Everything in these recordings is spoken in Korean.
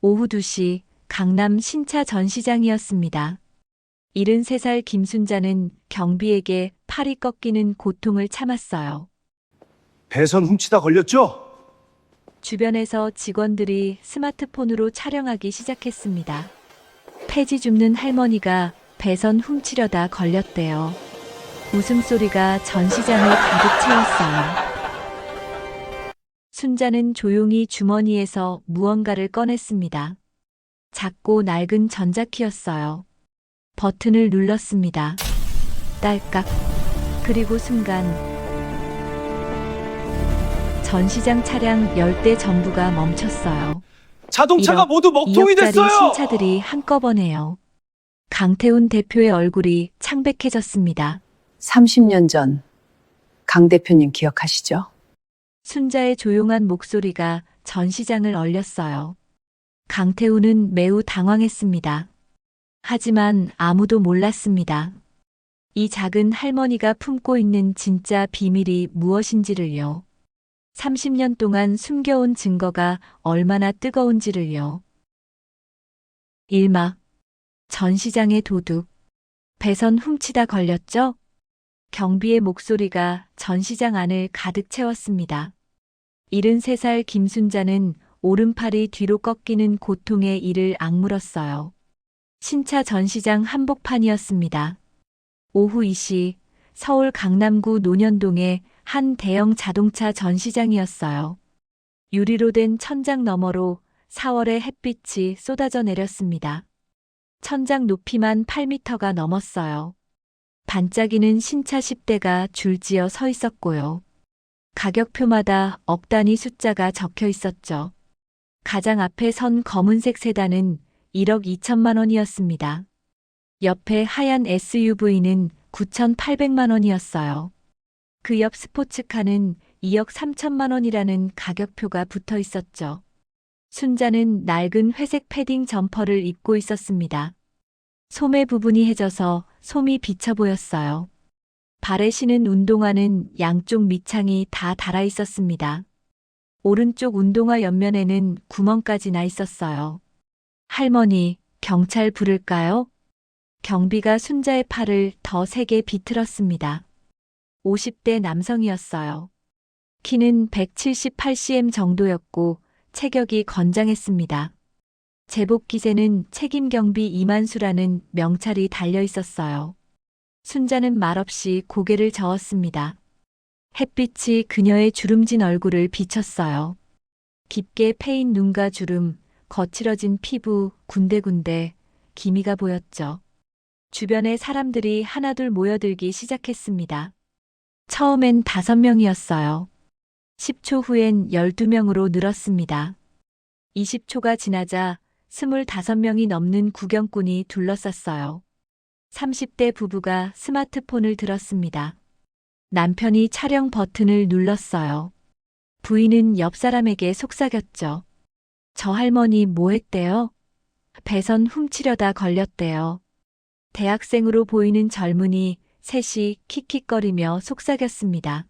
오후 2시 강남 신차 전시장이었습니다. 73살 김순자는 경비에게 팔이 꺾이는 고통을 참았어요. 배선 훔치다 걸렸죠? 주변에서 직원들이 스마트폰으로 촬영하기 시작했습니다. 폐지 줍는 할머니가 배선 훔치려다 걸렸대요. 웃음소리가 전시장을 가득 채웠어요. 순자는 조용히 주머니에서 무언가를 꺼냈습니다. 작고 낡은 전자키였어요. 버튼을 눌렀습니다. 딸깍. 그리고 순간 전시장 차량 10대 전부가 멈췄어요. 자동차가 1억, 모두 먹통이 2억짜리 됐어요! 신차들이 한꺼번에요. 강태훈 대표의 얼굴이 창백해졌습니다. 30년 전 강 대표님 기억하시죠? 순자의 조용한 목소리가 전시장을 얼렸어요. 강태훈은 매우 당황했습니다. 하지만 아무도 몰랐습니다. 이 작은 할머니가 품고 있는 진짜 비밀이 무엇인지를요. 30년 동안 숨겨온 증거가 얼마나 뜨거운지를요. 1막 전시장의 도둑. 배선 훔치다 걸렸죠? 경비의 목소리가 전시장 안을 가득 채웠습니다. 73살 김순자는 오른팔이 뒤로 꺾이는 고통에 이를 악물었어요. 신차 전시장 한복판이었습니다. 오후 2시 서울 강남구 논현동의 한 대형 자동차 전시장이었어요. 유리로 된 천장 너머로 4월의 햇빛이 쏟아져 내렸습니다. 천장 높이만 8m가 넘었어요. 반짝이는 신차 10대가 줄지어 서 있었고요. 가격표마다 억 단위 숫자가 적혀 있었죠. 가장 앞에 선 검은색 세단은 1억 2천만 원이었습니다. 옆에 하얀 SUV는 9,800만 원이었어요. 그 옆 스포츠카는 2억 3천만 원이라는 가격표가 붙어 있었죠. 순자는 낡은 회색 패딩 점퍼를 입고 있었습니다. 소매 부분이 해져서 솜이 비쳐 보였어요. 발에 신은 운동화는 양쪽 밑창이 다 닳아 있었습니다. 오른쪽 운동화 옆면에는 구멍까지 나 있었어요. 할머니, 경찰 부를까요? 경비가 순자의 팔을 더 세게 비틀었습니다. 50대 남성이었어요. 키는 178cm 정도였고 체격이 건장했습니다. 제복 기세는 책임경비 이만수라는 명찰이 달려 있었어요. 순자는 말없이 고개를 저었습니다. 햇빛이 그녀의 주름진 얼굴을 비쳤어요. 깊게 패인 눈과 주름, 거칠어진 피부, 군데군데 기미가 보였죠. 주변에 사람들이 하나둘 모여들기 시작했습니다. 처음엔 5명이었어요. 10초 후엔 12명으로 늘었습니다. 20초가 지나자 25명이 넘는 구경꾼이 둘러쌌어요. 30대 부부가 스마트폰을 들었습니다. 남편이 촬영 버튼을 눌렀어요. 부인은 옆 사람에게 속삭였죠. 저 할머니 뭐 했대요? 배선 훔치려다 걸렸대요. 대학생으로 보이는 젊은이 셋이 킥킥거리며 속삭였습니다.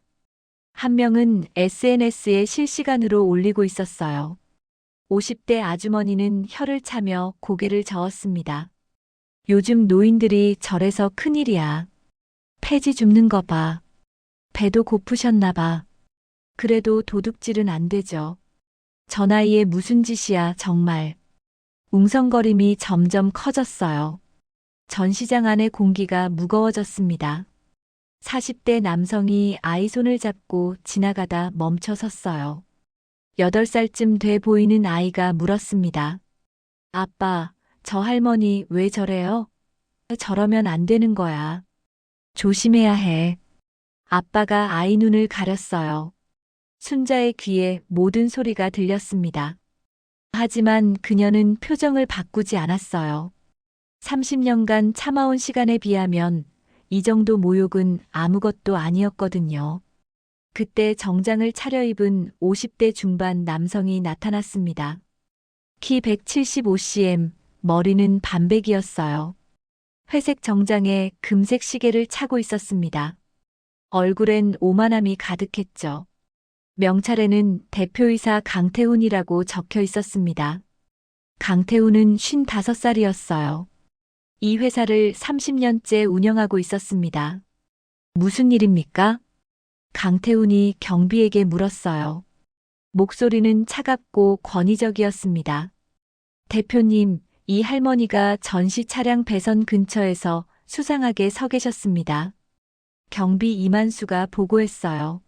한 명은 SNS에 실시간으로 올리고 있었어요. 50대 아주머니는 혀를 차며 고개를 저었습니다. 요즘 노인들이 저래서 큰일이야. 폐지 줍는 거 봐. 배도 고프셨나 봐. 그래도 도둑질은 안 되죠. 저 나이에 무슨 짓이야 정말. 웅성거림이 점점 커졌어요. 전시장 안의 공기가 무거워졌습니다. 40대 남성이 아이 손을 잡고 지나가다 멈춰 섰어요. 8살쯤 돼 보이는 아이가 물었습니다. 아빠, 저 할머니 왜 저래요? 저러면 안 되는 거야. 조심해야 해. 아빠가 아이 눈을 가렸어요. 순자의 귀에 모든 소리가 들렸습니다. 하지만 그녀는 표정을 바꾸지 않았어요. 30년간 참아온 시간에 비하면 이 정도 모욕은 아무것도 아니었거든요. 그때 정장을 차려입은 50대 중반 남성이 나타났습니다. 키 175cm, 머리는 반백이었어요. 회색 정장에 금색 시계를 차고 있었습니다. 얼굴엔 오만함이 가득했죠. 명찰에는 대표이사 강태훈이라고 적혀 있었습니다. 강태우는 55살이었어요. 이 회사를 30년째 운영하고 있었습니다. 무슨 일입니까? 강태훈이 경비에게 물었어요. 목소리는 차갑고 권위적이었습니다. 대표님, 이 할머니가 전시 차량 배선 근처에서 수상하게 서 계셨습니다. 경비 이만수가 보고했어요.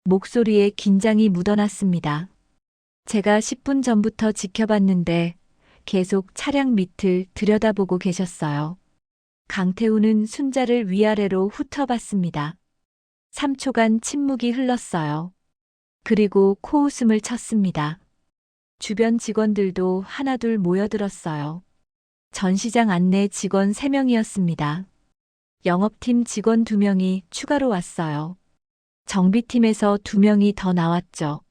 목소리에 긴장이 묻어났습니다. 제가 10분 전부터 지켜봤는데 계속 차량 밑을 들여다보고 계셨어요. 강태우는 순자를 위아래로 훑어봤습니다. 3초간 침묵이 흘렀어요. 그리고 코웃음을 쳤습니다. 주변 직원들도 하나둘 모여들었어요. 전시장 안내 직원 3명이었습니다. 영업팀 직원 2명이 추가로 왔어요. 정비팀에서 2명이 더 나왔죠.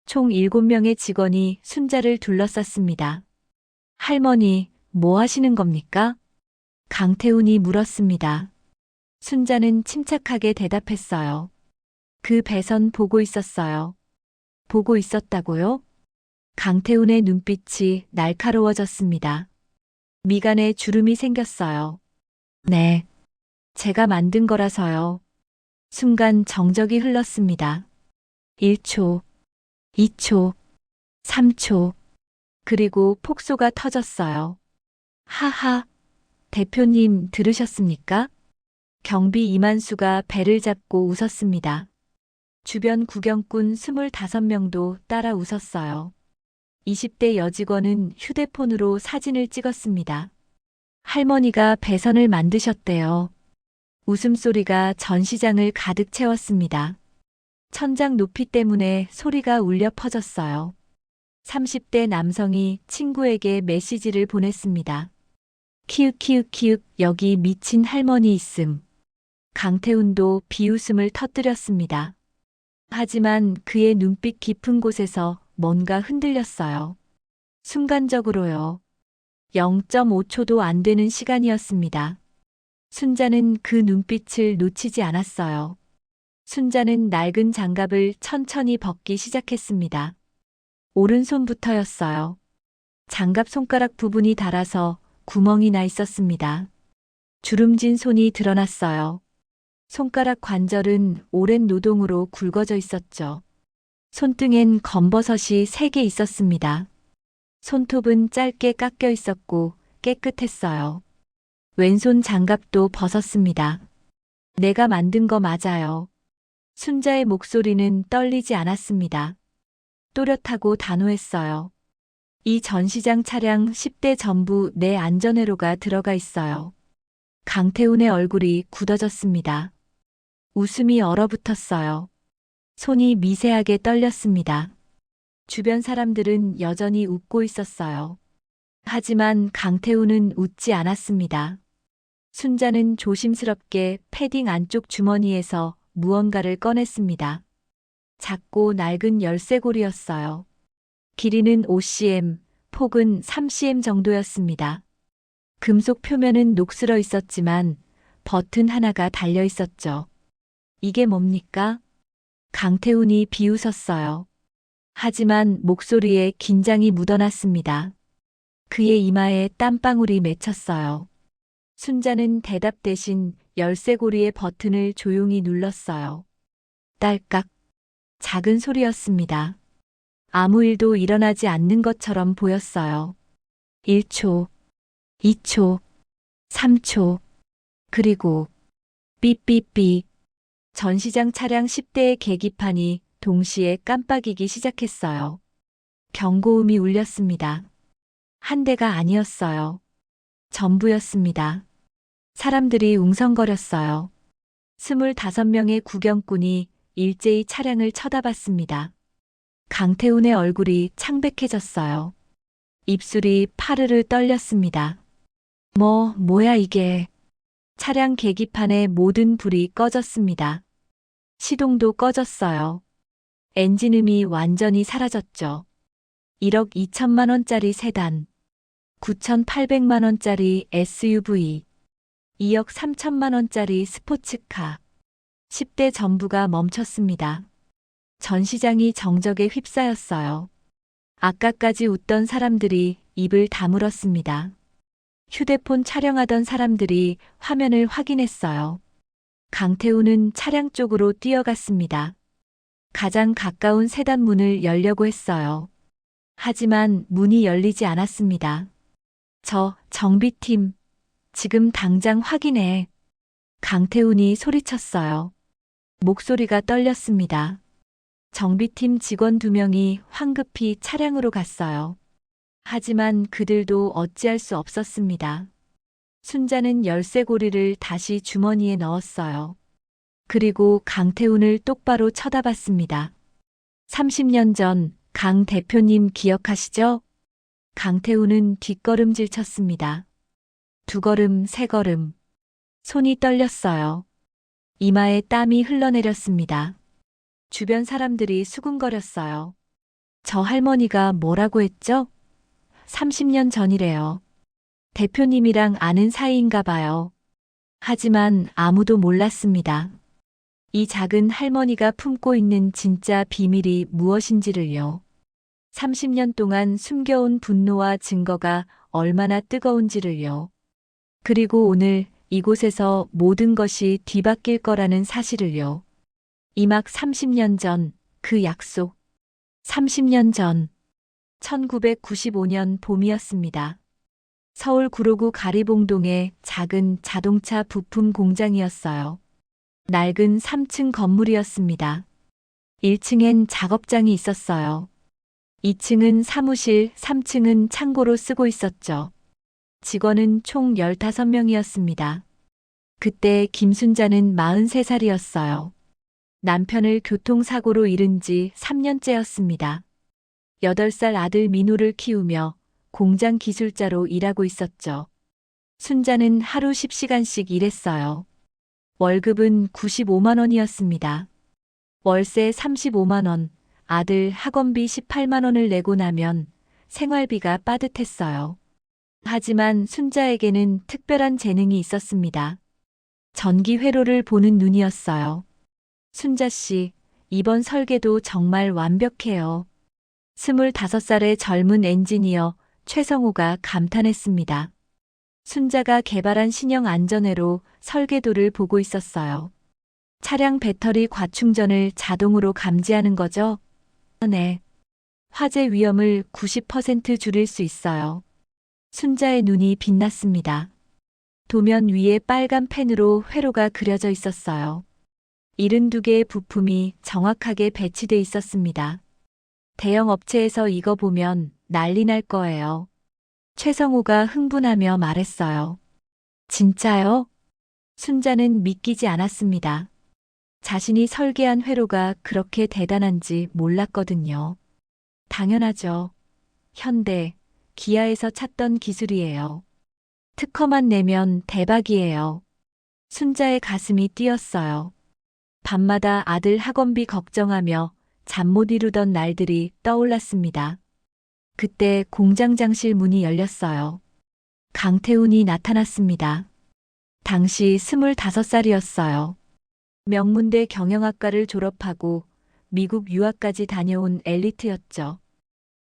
총 7명의 직원이 순자를 둘러쌌습니다. 할머니, 뭐 하시는 겁니까? 강태훈이 물었습니다. 순자는 침착하게 대답했어요. 그 배선 보고 있었어요. 보고 있었다고요? 강태훈의 눈빛이 날카로워졌습니다. 미간에 주름이 생겼어요. 네. 제가 만든 거라서요. 순간 정적이 흘렀습니다. 1초, 2초, 3초. 그리고 폭소가 터졌어요. 하하. 대표님 들으셨습니까? 경비 이만수가 배를 잡고 웃었습니다. 주변 구경꾼 25명도 따라 웃었어요. 20대 여직원은 휴대폰으로 사진을 찍었습니다. 할머니가 배선을 만드셨대요. 웃음소리가 전시장을 가득 채웠습니다. 천장 높이 때문에 소리가 울려 퍼졌어요. 30대 남성이 친구에게 메시지를 보냈습니다. 키읔키읔키읔 여기 미친 할머니 있음. 강태훈도 비웃음을 터뜨렸습니다. 하지만 그의 눈빛 깊은 곳에서 뭔가 흔들렸어요. 순간적으로요. 0.5초도 안 되는 시간이었습니다. 순자는 그 눈빛을 놓치지 않았어요. 순자는 낡은 장갑을 천천히 벗기 시작했습니다. 오른손부터였어요. 장갑 손가락 부분이 닳아서 구멍이 나 있었습니다. 주름진 손이 드러났어요. 손가락 관절은 오랜 노동으로 굵어져 있었죠. 손등엔 검버섯이 3개 있었습니다. 손톱은 짧게 깎여 있었고 깨끗했어요. 왼손 장갑도 벗었습니다. 내가 만든 거 맞아요. 순자의 목소리는 떨리지 않았습니다. 또렷하고 단호했어요. 이 전시장 차량 10대 전부 내 안전회로가 들어가 있어요. 강태훈의 얼굴이 굳어졌습니다. 웃음이 얼어붙었어요. 손이 미세하게 떨렸습니다. 주변 사람들은 여전히 웃고 있었어요. 하지만 강태훈은 웃지 않았습니다. 순자는 조심스럽게 패딩 안쪽 주머니에서 무언가를 꺼냈습니다. 작고 낡은 열쇠고리였어요. 길이는 5cm, 폭은 3cm 정도였습니다. 금속 표면은 녹슬어 있었지만 버튼 하나가 달려 있었죠. 이게 뭡니까? 강태훈이 비웃었어요. 하지만 목소리에 긴장이 묻어났습니다. 그의 이마에 땀방울이 맺혔어요. 순자는 대답 대신 열쇠고리의 버튼을 조용히 눌렀어요. 딸깍. 작은 소리였습니다. 아무 일도 일어나지 않는 것처럼 보였어요. 1초, 2초, 3초, 그리고 삐삐삐. 전시장 차량 10대의 계기판이 동시에 깜빡이기 시작했어요. 경고음이 울렸습니다. 한 대가 아니었어요. 전부였습니다. 사람들이 웅성거렸어요. 25명의 구경꾼이 일제히 차량을 쳐다봤습니다. 강태훈의 얼굴이 창백해졌어요. 입술이 파르르 떨렸습니다. 뭐야 이게. 차량 계기판의 모든 불이 꺼졌습니다. 시동도 꺼졌어요. 엔진음이 완전히 사라졌죠. 1억 2천만 원짜리 세단, 9,800만 원짜리 SUV, 2억 3천만 원짜리 스포츠카, 10대 전부가 멈췄습니다. 전시장이 정적에 휩싸였어요. 아까까지 웃던 사람들이 입을 다물었습니다. 휴대폰 촬영하던 사람들이 화면을 확인했어요. 강태우는 차량 쪽으로 뛰어갔습니다. 가장 가까운 세단 문을 열려고 했어요. 하지만 문이 열리지 않았습니다. 정비팀, 지금 당장 확인해. 강태훈이 소리쳤어요. 목소리가 떨렸습니다. 정비팀 직원 2명이 황급히 차량으로 갔어요. 하지만 그들도 어찌할 수 없었습니다. 순자는 열쇠고리를 다시 주머니에 넣었어요. 그리고 강태훈을 똑바로 쳐다봤습니다. 30년 전 강 대표님 기억하시죠? 강태훈은 뒷걸음질 쳤습니다. 2걸음, 3걸음. 손이 떨렸어요. 이마에 땀이 흘러내렸습니다. 주변 사람들이 수군거렸어요. 저 할머니가 뭐라고 했죠? 30년 전이래요. 대표님이랑 아는 사이인가 봐요. 하지만 아무도 몰랐습니다. 이 작은 할머니가 품고 있는 진짜 비밀이 무엇인지를요. 30년 동안 숨겨온 분노와 증거가 얼마나 뜨거운지를요. 그리고 오늘 이곳에서 모든 것이 뒤바뀔 거라는 사실을요. 이막 30년 전 그 약속. 30년 전 1995년 봄이었습니다. 서울 구로구 가리봉동의 작은 자동차 부품 공장이었어요. 낡은 3층 건물이었습니다. 1층엔 작업장이 있었어요. 2층은 사무실, 3층은 창고로 쓰고 있었죠. 직원은 총 15명이었습니다. 그때 김순자는 43살이었어요. 남편을 교통사고로 잃은 지 3년째였습니다. 8살 아들 민호를 키우며 공장 기술자로 일하고 있었죠. 순자는 하루 10시간씩 일했어요. 월급은 95만 원이었습니다. 월세 35만 원, 아들 학원비 18만 원을 내고 나면 생활비가 빠듯했어요. 하지만 순자에게는 특별한 재능이 있었습니다. 전기 회로를 보는 눈이었어요. 순자 씨, 이번 설계도 정말 완벽해요. 25살의 젊은 엔지니어 최성우가 감탄했습니다. 순자가 개발한 신형 안전회로 설계도를 보고 있었어요. 차량 배터리 과충전을 자동으로 감지하는 거죠? 네. 화재 위험을 90% 줄일 수 있어요. 순자의 눈이 빛났습니다. 도면 위에 빨간 펜으로 회로가 그려져 있었어요. 72개의 부품이 정확하게 배치돼 있었습니다. 대형 업체에서 이거 보면 난리 날 거예요. 최성우가 흥분하며 말했어요. 진짜요? 순자는 믿기지 않았습니다. 자신이 설계한 회로가 그렇게 대단한지 몰랐거든요. 당연하죠. 현대, 기아에서 찾던 기술이에요. 특허만 내면 대박이에요. 순자의 가슴이 뛰었어요. 밤마다 아들 학원비 걱정하며 잠 못 이루던 날들이 떠올랐습니다. 그때 공장장실 문이 열렸어요. 강태훈이 나타났습니다. 당시 25살이었어요. 명문대 경영학과를 졸업하고 미국 유학까지 다녀온 엘리트였죠.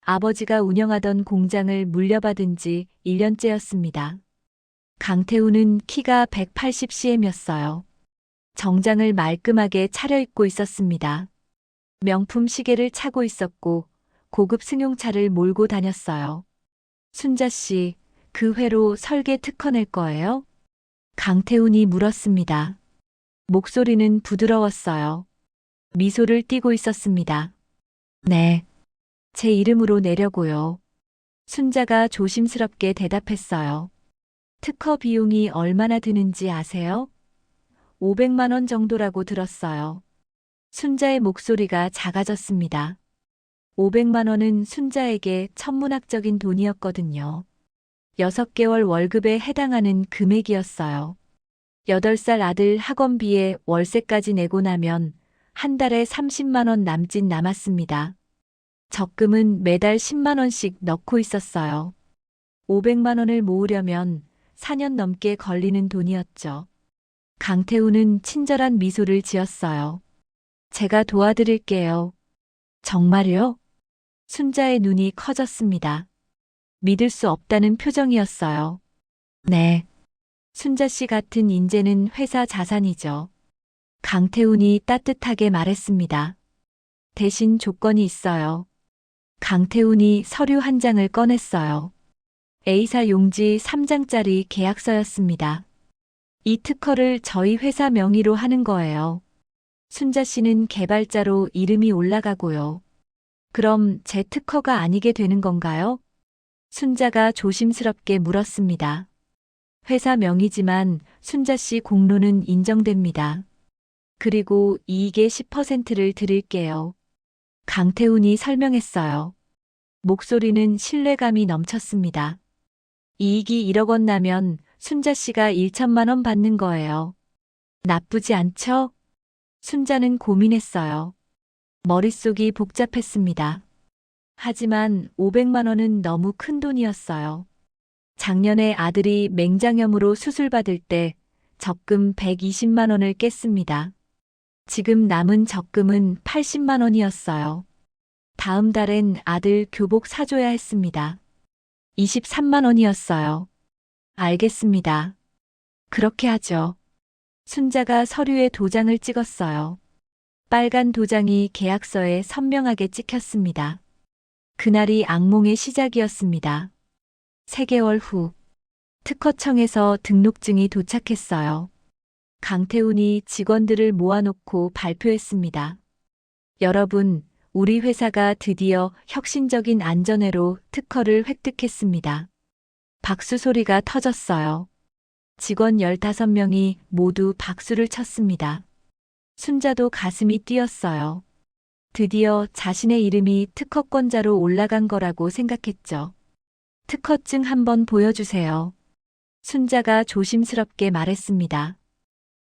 아버지가 운영하던 공장을 물려받은 지 1년째였습니다. 강태훈은 키가 180cm였어요. 정장을 말끔하게 차려입고 있었습니다. 명품 시계를 차고 있었고 고급 승용차를 몰고 다녔어요. 순자 씨, 그 회로 설계 특허 낼 거예요? 강태훈이 물었습니다. 목소리는 부드러웠어요. 미소를 띠고 있었습니다. 네. 제 이름으로 내려고요. 순자가 조심스럽게 대답했어요. 특허 비용이 얼마나 드는지 아세요? 500만 원 정도라고 들었어요. 순자의 목소리가 작아졌습니다. 500만 원은 순자에게 천문학적인 돈이었거든요. 6개월 월급에 해당하는 금액이었어요. 8살 아들 학원비에 월세까지 내고 나면 한 달에 30만 원 남짓 남았습니다. 적금은 매달 10만 원씩 넣고 있었어요. 500만 원을 모으려면 4년 넘게 걸리는 돈이었죠. 강태훈은 친절한 미소를 지었어요. 제가 도와드릴게요. 정말요? 순자의 눈이 커졌습니다. 믿을 수 없다는 표정이었어요. 네. 순자 씨 같은 인재는 회사 자산이죠. 강태훈이 따뜻하게 말했습니다. 대신 조건이 있어요. 강태훈이 서류 한 장을 꺼냈어요. A사 용지 3장짜리 계약서였습니다. 이 특허를 저희 회사 명의로 하는 거예요. 순자 씨는 개발자로 이름이 올라가고요. 그럼 제 특허가 아니게 되는 건가요? 순자가 조심스럽게 물었습니다. 회사 명의지만 순자 씨 공로는 인정됩니다. 그리고 이익의 10%를 드릴게요. 강태훈이 설명했어요. 목소리는 신뢰감이 넘쳤습니다. 이익이 1억 원 나면 순자 씨가 1천만 원 받는 거예요. 나쁘지 않죠? 순자는 고민했어요. 머릿속이 복잡했습니다. 하지만 500만 원은 너무 큰 돈이었어요. 작년에 아들이 맹장염으로 수술받을 때 적금 120만 원을 깼습니다. 지금 남은 적금은 80만 원이었어요. 다음 달엔 아들 교복 사줘야 했습니다. 23만 원이었어요. 알겠습니다. 그렇게 하죠. 순자가 서류에 도장을 찍었어요. 빨간 도장이 계약서에 선명하게 찍혔습니다. 그날이 악몽의 시작이었습니다. 3개월 후, 특허청에서 등록증이 도착했어요. 강태훈이 직원들을 모아놓고 발표했습니다. 여러분, 우리 회사가 드디어 혁신적인 안전회로 특허를 획득했습니다. 박수 소리가 터졌어요. 직원 15명이 모두 박수를 쳤습니다. 순자도 가슴이 뛰었어요. 드디어 자신의 이름이 특허권자로 올라간 거라고 생각했죠. 특허증 한번 보여주세요. 순자가 조심스럽게 말했습니다.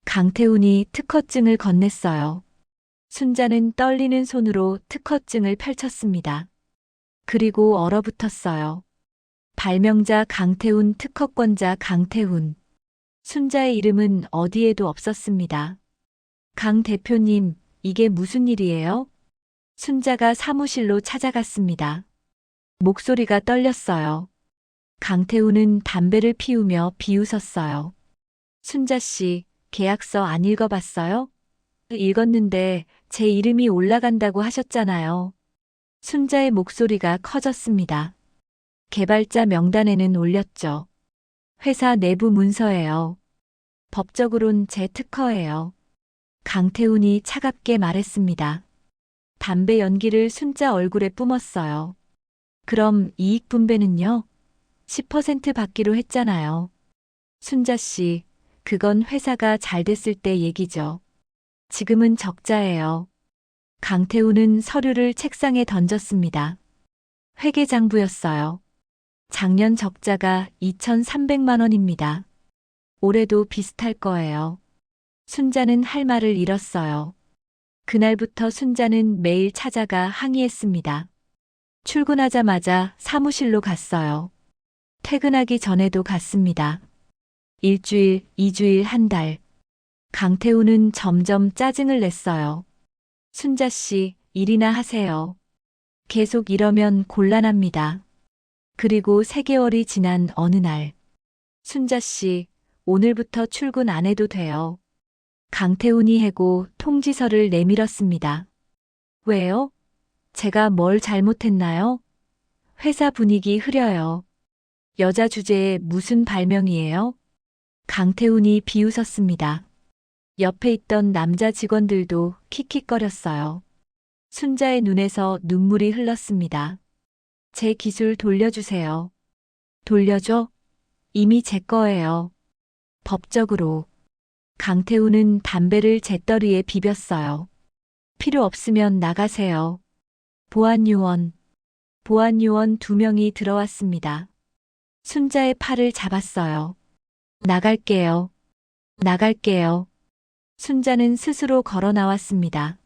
강태훈이 특허증을 건넸어요. 순자는 떨리는 손으로 특허증을 펼쳤습니다. 그리고 얼어붙었어요. 발명자 강태훈, 특허권자 강태훈. 순자의 이름은 어디에도 없었습니다. 강 대표님, 이게 무슨 일이에요? 순자가 사무실로 찾아갔습니다. 목소리가 떨렸어요. 강태훈은 담배를 피우며 비웃었어요. 순자 씨, 계약서 안 읽어봤어요? 읽었는데 제 이름이 올라간다고 하셨잖아요. 순자의 목소리가 커졌습니다. 개발자 명단에는 올렸죠. 회사 내부 문서예요. 법적으론 제 특허예요. 강태훈이 차갑게 말했습니다. 담배 연기를 순자 얼굴에 뿜었어요. 그럼 이익 분배는요? 10% 받기로 했잖아요. 순자 씨, 그건 회사가 잘 됐을 때 얘기죠. 지금은 적자예요. 강태훈은 서류를 책상에 던졌습니다. 회계장부였어요. 작년 적자가 2,300만 원입니다. 올해도 비슷할 거예요. 순자는 할 말을 잃었어요. 그날부터 순자는 매일 찾아가 항의했습니다. 출근하자마자 사무실로 갔어요. 퇴근하기 전에도 갔습니다. 일주일, 2주일, 한 달. 강태훈은 점점 짜증을 냈어요. 순자 씨, 일이나 하세요. 계속 이러면 곤란합니다. 그리고 3개월이 지난 어느 날. 순자 씨, 오늘부터 출근 안 해도 돼요. 강태훈이 해고 통지서를 내밀었습니다. 왜요? 제가 뭘 잘못했나요? 회사 분위기 흐려요. 여자 주제에 무슨 발명이에요? 강태훈이 비웃었습니다. 옆에 있던 남자 직원들도 킥킥거렸어요. 순자의 눈에서 눈물이 흘렀습니다. 제 기술 돌려주세요. 돌려줘? 이미 제 거예요. 법적으로. 강태훈은 담배를 재떨이에 비볐어요. 필요 없으면 나가세요. 보안요원 2명이 들어왔습니다. 순자의 팔을 잡았어요. 나갈게요. 나갈게요. 순자는 스스로 걸어 나왔습니다.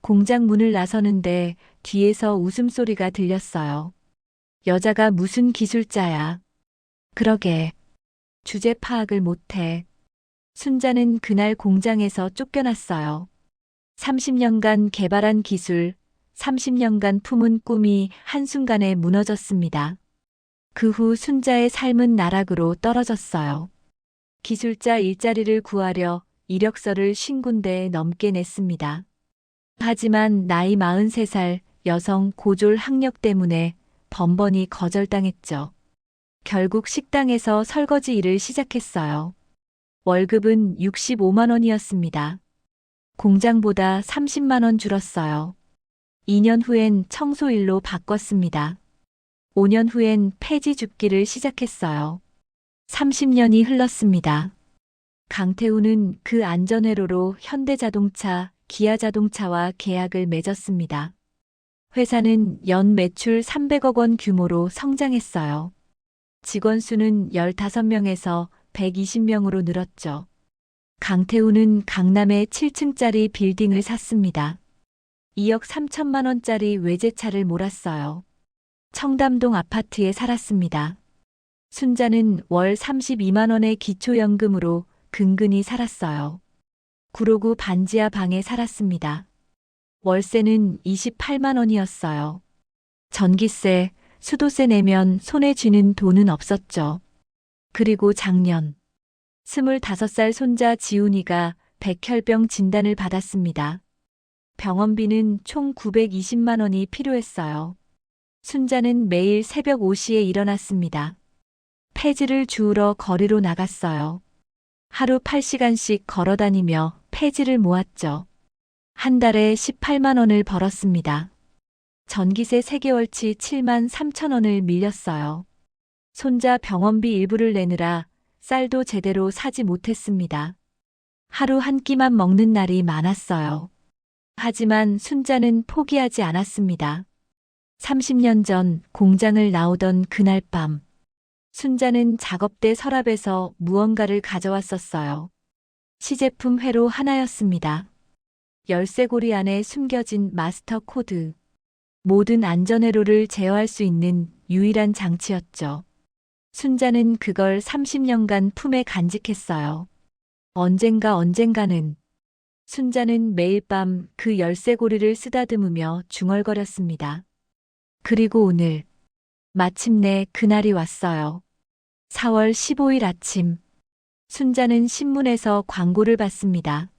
공장 문을 나서는데 뒤에서 웃음소리가 들렸어요. 여자가 무슨 기술자야. 그러게. 주제 파악을 못해. 순자는 그날 공장에서 쫓겨났어요. 30년간 개발한 기술, 30년간 품은 꿈이 한순간에 무너졌습니다. 그 후 순자의 삶은 나락으로 떨어졌어요. 기술자 일자리를 구하려 이력서를 50군데 넘게 냈습니다. 하지만 나이 43살 여성 고졸 학력 때문에 번번이 거절당했죠. 결국 식당에서 설거지 일을 시작했어요. 월급은 65만 원이었습니다. 공장보다 30만 원 줄었어요. 2년 후엔 청소일로 바꿨습니다. 5년 후엔 폐지 줍기를 시작했어요. 30년이 흘렀습니다. 강태우는 그 안전회로로 현대자동차, 기아자동차와 계약을 맺었습니다. 회사는 연 매출 300억 원 규모로 성장했어요. 직원 수는 15명에서 120명으로 늘었죠. 강태우는 강남에 7층짜리 빌딩을 샀습니다. 2억 3천만 원짜리 외제차를 몰았어요. 청담동 아파트에 살았습니다. 순자는 월 32만 원의 기초연금으로 근근히 살았어요. 구로구 반지하 방에 살았습니다. 월세는 28만 원이었어요. 전기세, 수도세 내면 손에 쥐는 돈은 없었죠. 그리고 작년 25살 손자 지훈이가 백혈병 진단을 받았습니다. 병원비는 총 920만 원이 필요했어요. 순자는 매일 새벽 5시에 일어났습니다. 폐지를 주우러 거리로 나갔어요. 하루 8시간씩 걸어다니며 폐지를 모았죠. 한 달에 18만 원을 벌었습니다. 전기세 3개월치 7만 3천 원을 밀렸어요. 손자 병원비 일부를 내느라 쌀도 제대로 사지 못했습니다. 하루 한 끼만 먹는 날이 많았어요. 하지만 순자는 포기하지 않았습니다. 30년 전 공장을 나오던 그날 밤, 순자는 작업대 서랍에서 무언가를 가져왔었어요. 시제품 회로 하나였습니다. 열쇠고리 안에 숨겨진 마스터 코드. 모든 안전회로를 제어할 수 있는 유일한 장치였죠. 순자는 그걸 30년간 품에 간직했어요. 언젠가는 순자는 매일 밤 그 열쇠고리를 쓰다듬으며 중얼거렸습니다. 그리고 오늘 마침내 그날이 왔어요. 4월 15일 아침 순자는 신문에서 광고를 봤습니다.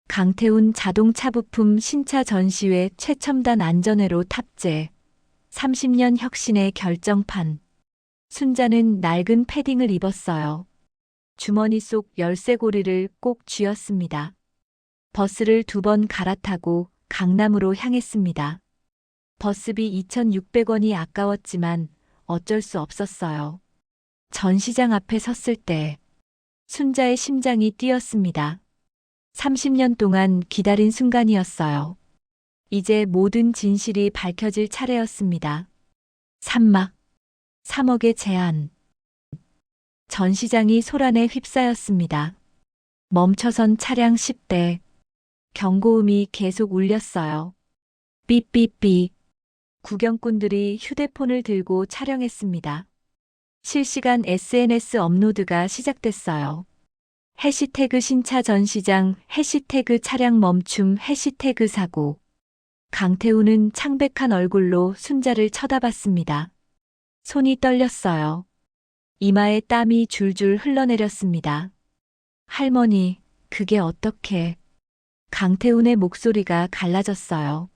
강태훈 자동차 부품 신차 전시회 최첨단 안전회로 탑재. 30년 혁신의 결정판. 순자는 낡은 패딩을 입었어요. 주머니 속 열쇠고리를 꼭 쥐었습니다. 버스를 2번 갈아타고 강남으로 향했습니다. 버스비 2,600원이 아까웠지만 어쩔 수 없었어요. 전시장 앞에 섰을 때 순자의 심장이 뛰었습니다. 30년 동안 기다린 순간이었어요. 이제 모든 진실이 밝혀질 차례였습니다. 3억의 제안. 전시장이 소란에 휩싸였습니다. 멈춰선 차량 10대. 경고음이 계속 울렸어요. 삐삐삐. 구경꾼들이 휴대폰을 들고 촬영했습니다. 실시간 SNS 업로드가 시작됐어요. 해시태그 신차 전시장, 해시태그 차량 멈춤, 해시태그 사고. 강태우는 창백한 얼굴로 순자를 쳐다봤습니다. 손이 떨렸어요. 이마에 땀이 줄줄 흘러내렸습니다. 할머니, 그게 어떻게? 강태훈의 목소리가 갈라졌어요.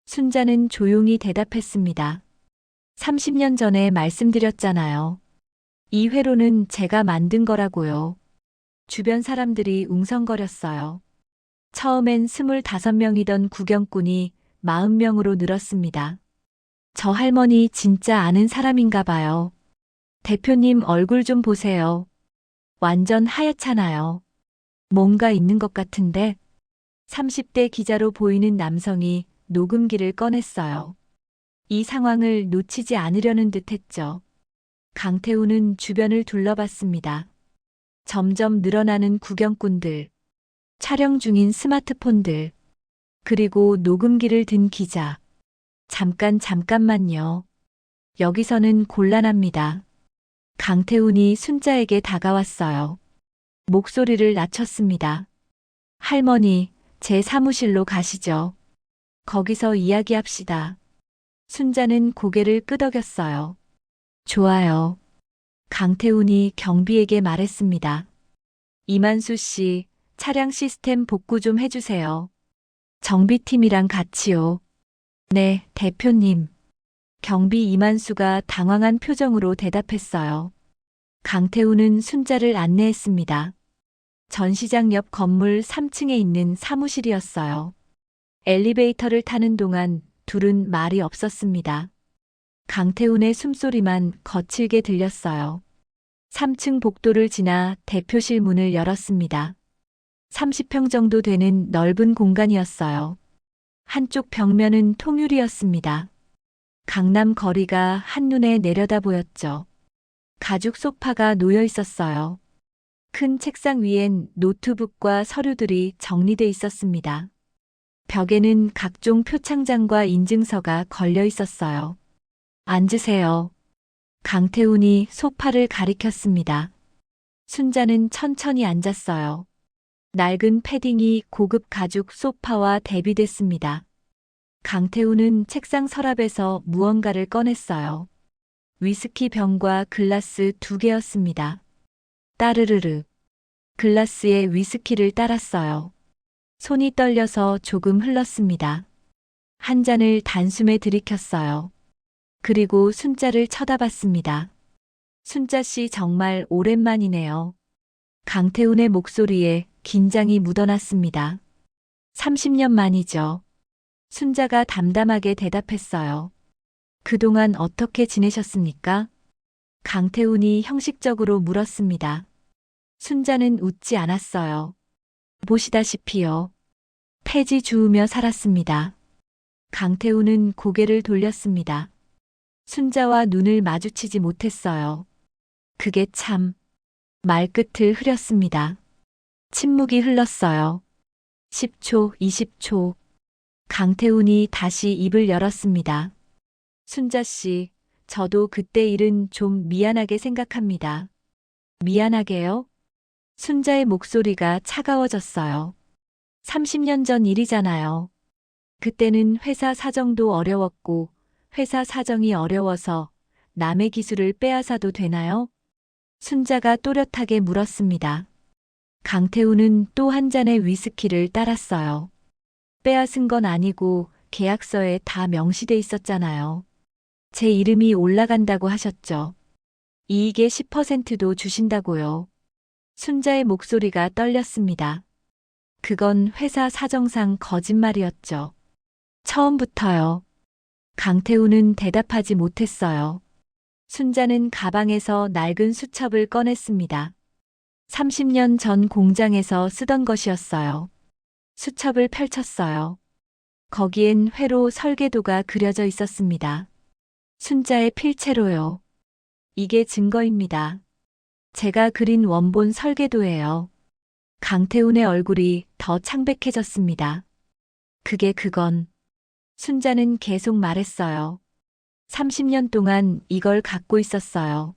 순자는 조용히 대답했습니다. 30년 전에 말씀드렸잖아요. 이 회로는 제가 만든 거라고요. 주변 사람들이 웅성거렸어요. 처음엔 25명이던 구경꾼이 40명으로 늘었습니다. 저 할머니 진짜 아는 사람인가 봐요. 대표님 얼굴 좀 보세요. 완전 하얗잖아요. 뭔가 있는 것 같은데? 30대 기자로 보이는 남성이 녹음기를 꺼냈어요. 이 상황을 놓치지 않으려는 듯 했죠. 강태우는 주변을 둘러봤습니다. 점점 늘어나는 구경꾼들, 촬영 중인 스마트폰들, 그리고 녹음기를 든 기자. 잠깐만요. 여기서는 곤란합니다. 강태훈이 순자에게 다가왔어요. 목소리를 낮췄습니다. 할머니, 제 사무실로 가시죠. 거기서 이야기합시다. 순자는 고개를 끄덕였어요. 좋아요. 강태훈이 경비에게 말했습니다. 이만수 씨, 차량 시스템 복구 좀 해주세요. 정비팀이랑 같이요. 네, 대표님. 경비 이만수가 당황한 표정으로 대답했어요. 강태훈은 순자를 안내했습니다. 전시장 옆 건물 3층에 있는 사무실이었어요. 엘리베이터를 타는 동안 둘은 말이 없었습니다. 강태훈의 숨소리만 거칠게 들렸어요. 3층 복도를 지나 대표실 문을 열었습니다. 30평 정도 되는 넓은 공간이었어요. 한쪽 벽면은 통유리였습니다. 강남 거리가 한눈에 내려다 보였죠. 가죽 소파가 놓여 있었어요. 큰 책상 위엔 노트북과 서류들이 정리돼 있었습니다. 벽에는 각종 표창장과 인증서가 걸려 있었어요. 앉으세요. 강태훈이 소파를 가리켰습니다. 순자는 천천히 앉았어요. 낡은 패딩이 고급 가죽 소파와 대비됐습니다. 강태훈은 책상 서랍에서 무언가를 꺼냈어요. 위스키 병과 글라스 2개였습니다. 따르르르. 글라스에 위스키를 따랐어요. 손이 떨려서 조금 흘렀습니다. 한 잔을 단숨에 들이켰어요. 그리고 순자를 쳐다봤습니다. 순자 씨 정말 오랜만이네요. 강태훈의 목소리에 긴장이 묻어났습니다. 30년 만이죠. 순자가 담담하게 대답했어요. 그동안 어떻게 지내셨습니까? 강태훈이 형식적으로 물었습니다. 순자는 웃지 않았어요. 보시다시피요. 폐지 주우며 살았습니다. 강태훈은 고개를 돌렸습니다. 순자와 눈을 마주치지 못했어요. 그게 참. 말끝을 흐렸습니다. 침묵이 흘렀어요. 10초, 20초. 강태훈이 다시 입을 열었습니다. 순자 씨, 저도 그때 일은 좀 미안하게 생각합니다. 미안하게요? 순자의 목소리가 차가워졌어요. 30년 전 일이잖아요. 그때는 회사 사정도 어려웠고, 회사 사정이 어려워서 남의 기술을 빼앗아도 되나요? 순자가 또렷하게 물었습니다. 강태훈은 또 한 잔의 위스키를 따랐어요. 빼앗은 건 아니고 계약서에 다 명시돼 있었잖아요. 제 이름이 올라간다고 하셨죠. 이익의 10%도 주신다고요. 순자의 목소리가 떨렸습니다. 그건 회사 사정상 거짓말이었죠. 처음부터요. 강태훈은 대답하지 못했어요. 순자는 가방에서 낡은 수첩을 꺼냈습니다. 30년 전 공장에서 쓰던 것이었어요. 수첩을 펼쳤어요. 거기엔 회로 설계도가 그려져 있었습니다. 순자의 필체로요. 이게 증거입니다. 제가 그린 원본 설계도예요. 강태훈의 얼굴이 더 창백해졌습니다. 그건. 순자는 계속 말했어요. 30년 동안 이걸 갖고 있었어요.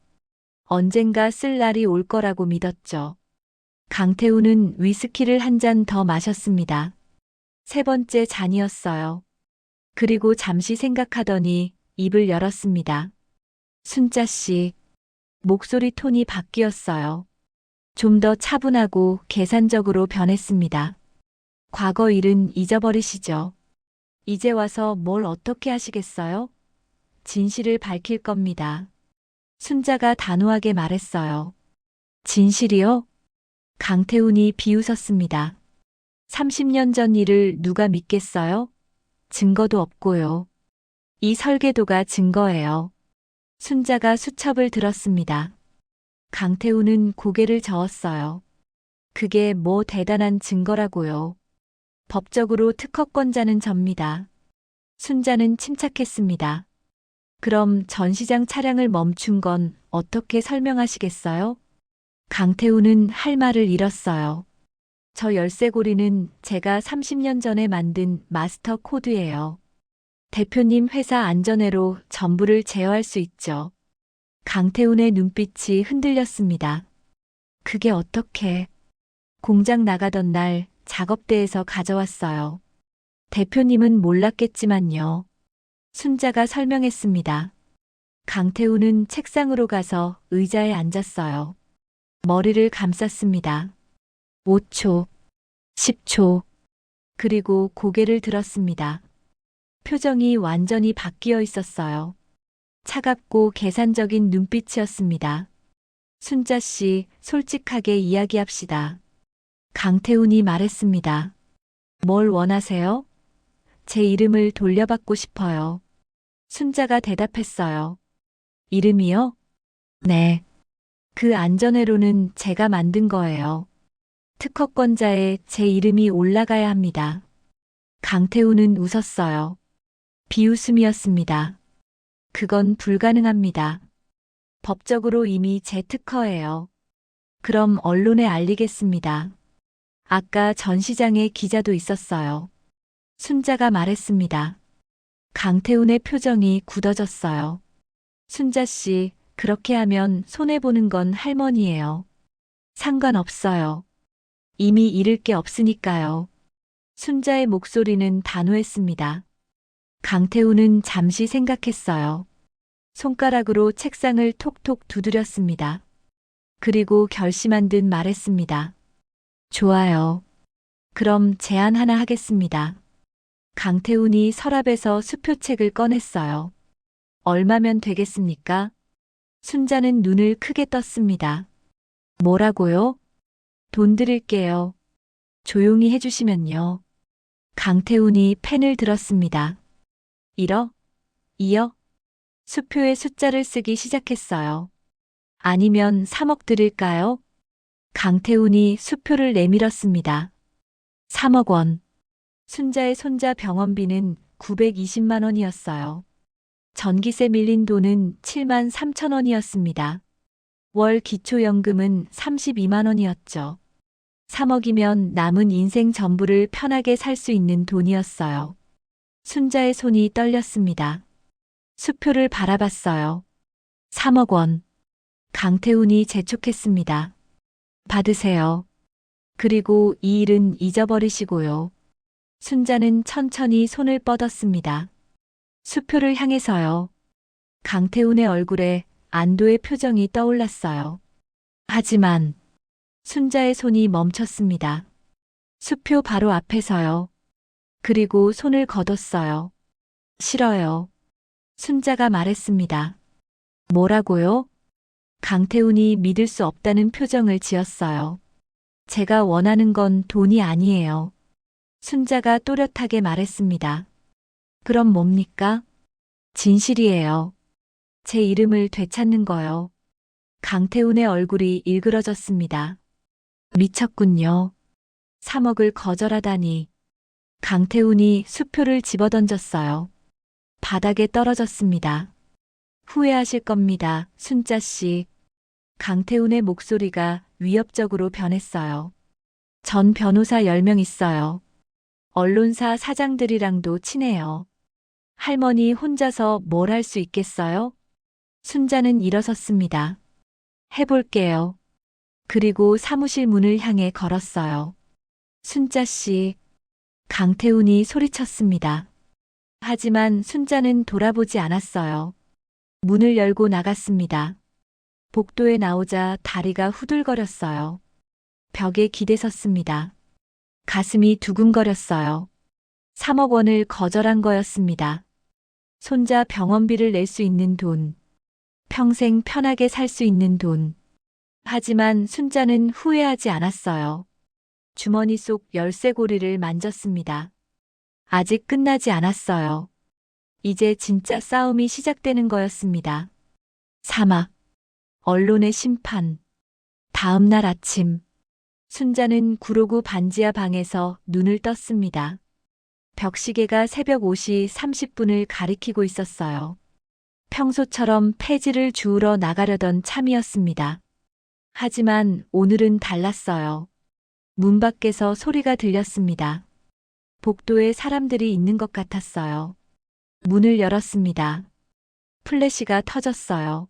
언젠가 쓸 날이 올 거라고 믿었죠. 강태훈은 위스키를 한 잔 더 마셨습니다. 세 번째 잔이었어요. 그리고 잠시 생각하더니 입을 열었습니다. 순자 씨. 목소리 톤이 바뀌었어요. 좀 더 차분하고 계산적으로 변했습니다. 과거 일은 잊어버리시죠. 이제 와서 뭘 어떻게 하시겠어요? 진실을 밝힐 겁니다. 순자가 단호하게 말했어요. 진실이요? 강태훈이 비웃었습니다. 30년 전 일을 누가 믿겠어요? 증거도 없고요. 이 설계도가 증거예요. 순자가 수첩을 들었습니다. 강태훈은 고개를 저었어요. 그게 뭐 대단한 증거라고요. 법적으로 특허권자는 접니다. 순자는 침착했습니다. 그럼 전시장 차량을 멈춘 건 어떻게 설명하시겠어요? 강태훈은 할 말을 잃었어요. 저 열쇠고리는 제가 30년 전에 만든 마스터 코드예요. 대표님 회사 안전회로 전부를 제어할 수 있죠. 강태훈의 눈빛이 흔들렸습니다. 그게 어떻게? 공장 나가던 날 작업대에서 가져왔어요. 대표님은 몰랐겠지만요. 순자가 설명했습니다. 강태우는 책상으로 가서 의자에 앉았어요. 머리를 감쌌습니다. 5초, 10초, 그리고 고개를 들었습니다. 표정이 완전히 바뀌어 있었어요. 차갑고 계산적인 눈빛이었습니다. 순자 씨, 솔직하게 이야기합시다. 강태훈이 말했습니다. 뭘 원하세요? 제 이름을 돌려받고 싶어요. 순자가 대답했어요. 이름이요? 네. 그 안전회로는 제가 만든 거예요. 특허권자에 제 이름이 올라가야 합니다. 강태훈은 웃었어요. 비웃음이었습니다. 그건 불가능합니다. 법적으로 이미 제 특허예요. 그럼 언론에 알리겠습니다. 아까 전시장에 기자도 있었어요. 순자가 말했습니다. 강태훈의 표정이 굳어졌어요. 순자 씨, 그렇게 하면 손해보는 건 할머니예요. 상관없어요. 이미 잃을 게 없으니까요. 순자의 목소리는 단호했습니다. 강태훈은 잠시 생각했어요. 손가락으로 책상을 톡톡 두드렸습니다. 그리고 결심한 듯 말했습니다. 좋아요. 그럼 제안 하나 하겠습니다. 강태훈이 서랍에서 수표책을 꺼냈어요. 얼마면 되겠습니까? 순자는 눈을 크게 떴습니다. 뭐라고요? 돈 드릴게요. 조용히 해주시면요. 강태훈이 펜을 들었습니다. 1억? 2억? 수표에 숫자를 쓰기 시작했어요. 아니면 3억 드릴까요? 강태훈이 수표를 내밀었습니다. 3억 원. 순자의 손자 병원비는 920만 원이었어요. 전기세 밀린 돈은 7만 3천 원이었습니다. 월 기초연금은 32만 원이었죠. 3억이면 남은 인생 전부를 편하게 살 수 있는 돈이었어요. 순자의 손이 떨렸습니다. 수표를 바라봤어요. 3억 원. 강태훈이 재촉했습니다. 받으세요. 그리고 이 일은 잊어버리시고요. 순자는 천천히 손을 뻗었습니다. 수표를 향해서요. 강태훈의 얼굴에 안도의 표정이 떠올랐어요. 하지만 순자의 손이 멈췄습니다. 수표 바로 앞에서요. 그리고 손을 거뒀어요. 싫어요. 순자가 말했습니다. 뭐라고요? 강태훈이 믿을 수 없다는 표정을 지었어요. 제가 원하는 건 돈이 아니에요. 순자가 또렷하게 말했습니다. 그럼 뭡니까? 진실이에요. 제 이름을 되찾는 거요. 강태훈의 얼굴이 일그러졌습니다. 미쳤군요. 3억을 거절하다니. 강태훈이 수표를 집어던졌어요. 바닥에 떨어졌습니다. 후회하실 겁니다, 순자 씨. 강태훈의 목소리가 위협적으로 변했어요. 전 변호사 10명 있어요. 언론사 사장들이랑도 친해요. 할머니 혼자서 뭘 할 수 있겠어요? 순자는 일어섰습니다. 해볼게요. 그리고 사무실 문을 향해 걸었어요. 순자 씨. 강태훈이 소리쳤습니다. 하지만 순자는 돌아보지 않았어요. 문을 열고 나갔습니다. 복도에 나오자 다리가 후들거렸어요. 벽에 기대섰습니다. 가슴이 두근거렸어요. 3억 원을 거절한 거였습니다. 손자 병원비를 낼 수 있는 돈. 평생 편하게 살 수 있는 돈. 하지만 순자는 후회하지 않았어요. 주머니 속 열쇠고리를 만졌습니다. 아직 끝나지 않았어요. 이제 진짜 싸움이 시작되는 거였습니다. 사막. 언론의 심판. 다음 날 아침. 순자는 구로구 반지하 방에서 눈을 떴습니다. 벽시계가 새벽 5시 30분을 가리키고 있었어요. 평소처럼 폐지를 주우러 나가려던 참이었습니다. 하지만 오늘은 달랐어요. 문 밖에서 소리가 들렸습니다. 복도에 사람들이 있는 것 같았어요. 문을 열었습니다. 플래시가 터졌어요.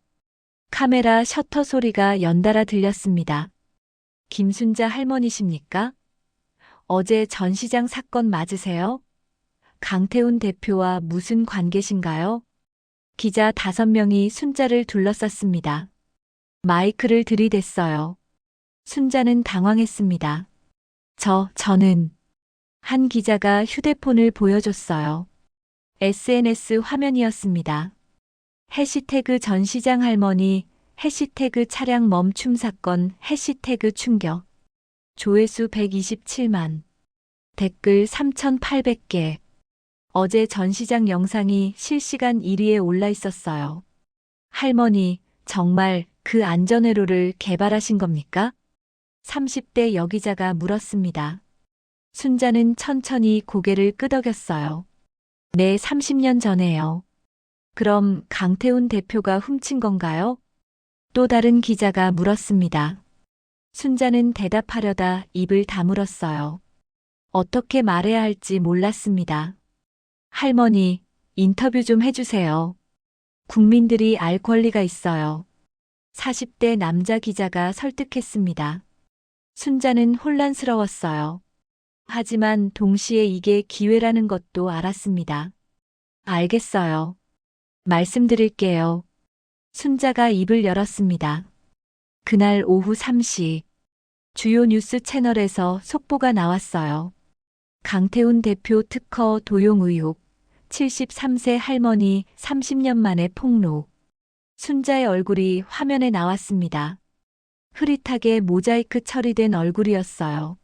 카메라 셔터 소리가 연달아 들렸습니다. 김순자 할머니십니까? 어제 전시장 사건 맞으세요? 강태훈 대표와 무슨 관계신가요? 기자 5명이 순자를 둘러쌌습니다. 마이크를 들이댔어요. 순자는 당황했습니다. 저는 한 기자가 휴대폰을 보여줬어요. SNS 화면이었습니다. 해시태그 전시장 할머니, 해시태그 차량 멈춤 사건, 해시태그 충격. 조회수 127만. 댓글 3,800개. 어제 전시장 영상이 실시간 1위에 올라 있었어요. 할머니, 정말 그 안전회로를 개발하신 겁니까? 30대 여기자가 물었습니다. 순자는 천천히 고개를 끄덕였어요. 네, 30년 전에요. 그럼 강태훈 대표가 훔친 건가요? 또 다른 기자가 물었습니다. 순자는 대답하려다 입을 다물었어요. 어떻게 말해야 할지 몰랐습니다. 할머니, 인터뷰 좀 해주세요. 국민들이 알 권리가 있어요. 40대 남자 기자가 설득했습니다. 순자는 혼란스러웠어요. 하지만 동시에 이게 기회라는 것도 알았습니다. 알겠어요. 말씀드릴게요. 순자가 입을 열었습니다. 그날 오후 3시 주요 뉴스 채널에서 속보가 나왔어요. 강태훈 대표 특허 도용 의혹, 73세 할머니 30년 만에 폭로. 순자의 얼굴이 화면에 나왔습니다. 흐릿하게 모자이크 처리된 얼굴이었어요.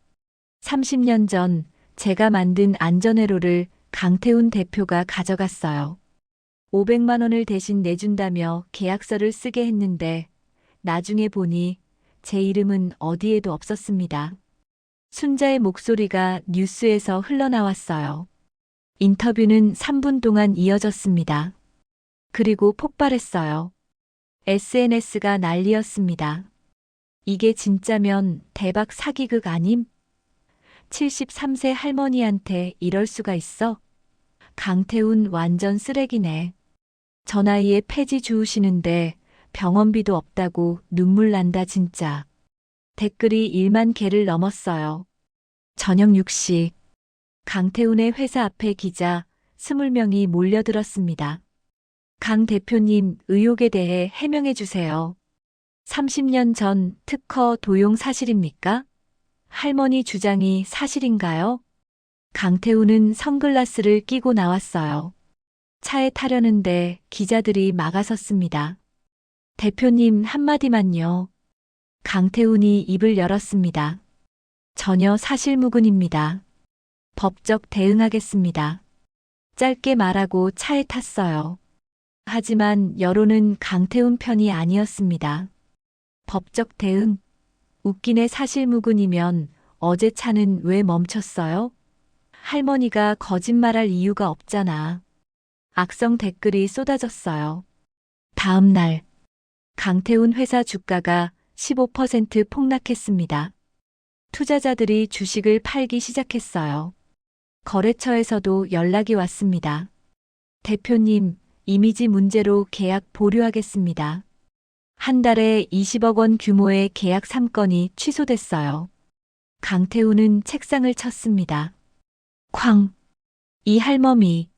30년 전 제가 만든 안전회로를 강태훈 대표가 가져갔어요. 500만 원을 대신 내준다며 계약서를 쓰게 했는데 나중에 보니 제 이름은 어디에도 없었습니다. 순자의 목소리가 뉴스에서 흘러나왔어요. 인터뷰는 3분 동안 이어졌습니다. 그리고 폭발했어요. SNS가 난리였습니다. 이게 진짜면 대박 사기극 아님? 73세 할머니한테 이럴 수가 있어? 강태훈 완전 쓰레기네. 저 나이에 폐지 주우시는데 병원비도 없다고 눈물 난다 진짜. 댓글이 1만 개를 넘었어요. 저녁 6시 강태훈의 회사 앞에 기자 20명이 몰려들었습니다. 강 대표님 의혹에 대해 해명해 주세요. 30년 전 특허 도용 사실입니까? 할머니 주장이 사실인가요? 강태훈은 선글라스를 끼고 나왔어요. 차에 타려는데 기자들이 막아섰습니다. 대표님 한마디만요. 강태훈이 입을 열었습니다. 전혀 사실무근입니다. 법적 대응하겠습니다. 짧게 말하고 차에 탔어요. 하지만 여론은 강태훈 편이 아니었습니다. 법적 대응? 웃기네 사실무근이면 어제 차는 왜 멈췄어요? 할머니가 거짓말할 이유가 없잖아. 악성 댓글이 쏟아졌어요. 다음 날 강태훈 회사 주가가 15% 폭락했습니다. 투자자들이 주식을 팔기 시작했어요. 거래처에서도 연락이 왔습니다. 대표님, 이미지 문제로 계약 보류하겠습니다. 한 달에 20억 원 규모의 계약 3건이 취소됐어요. 강태훈은 책상을 쳤습니다. 쾅! 이 할멈이.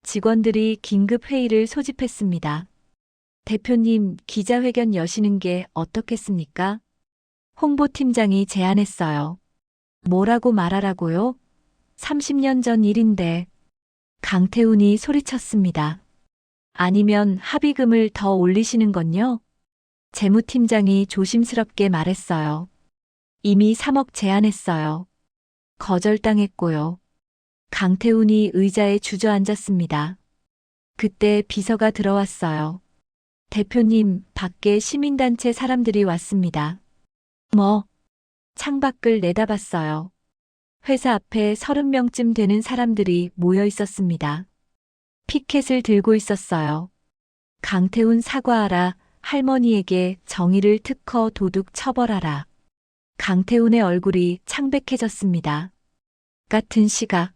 직원들이 긴급 회의를 소집했습니다. 대표님, 기자회견 여시는 게 어떻겠습니까? 홍보팀장이 제안했어요. 뭐라고 말하라고요? 30년 전 일인데. 강태훈이 소리쳤습니다. 아니면 합의금을 더 올리시는 건요? 재무팀장이 조심스럽게 말했어요. 이미 3억 제안했어요. 거절당했고요. 강태훈이 의자에 주저앉았습니다. 그때 비서가 들어왔어요. 대표님, 밖에 시민단체 사람들이 왔습니다. 뭐? 창밖을 내다봤어요. 회사 앞에 30명쯤 되는 사람들이 모여 있었습니다. 피켓을 들고 있었어요. 강태훈 사과하라, 할머니에게 정의를 특허 도둑 처벌하라. 강태훈의 얼굴이 창백해졌습니다. 같은 시각,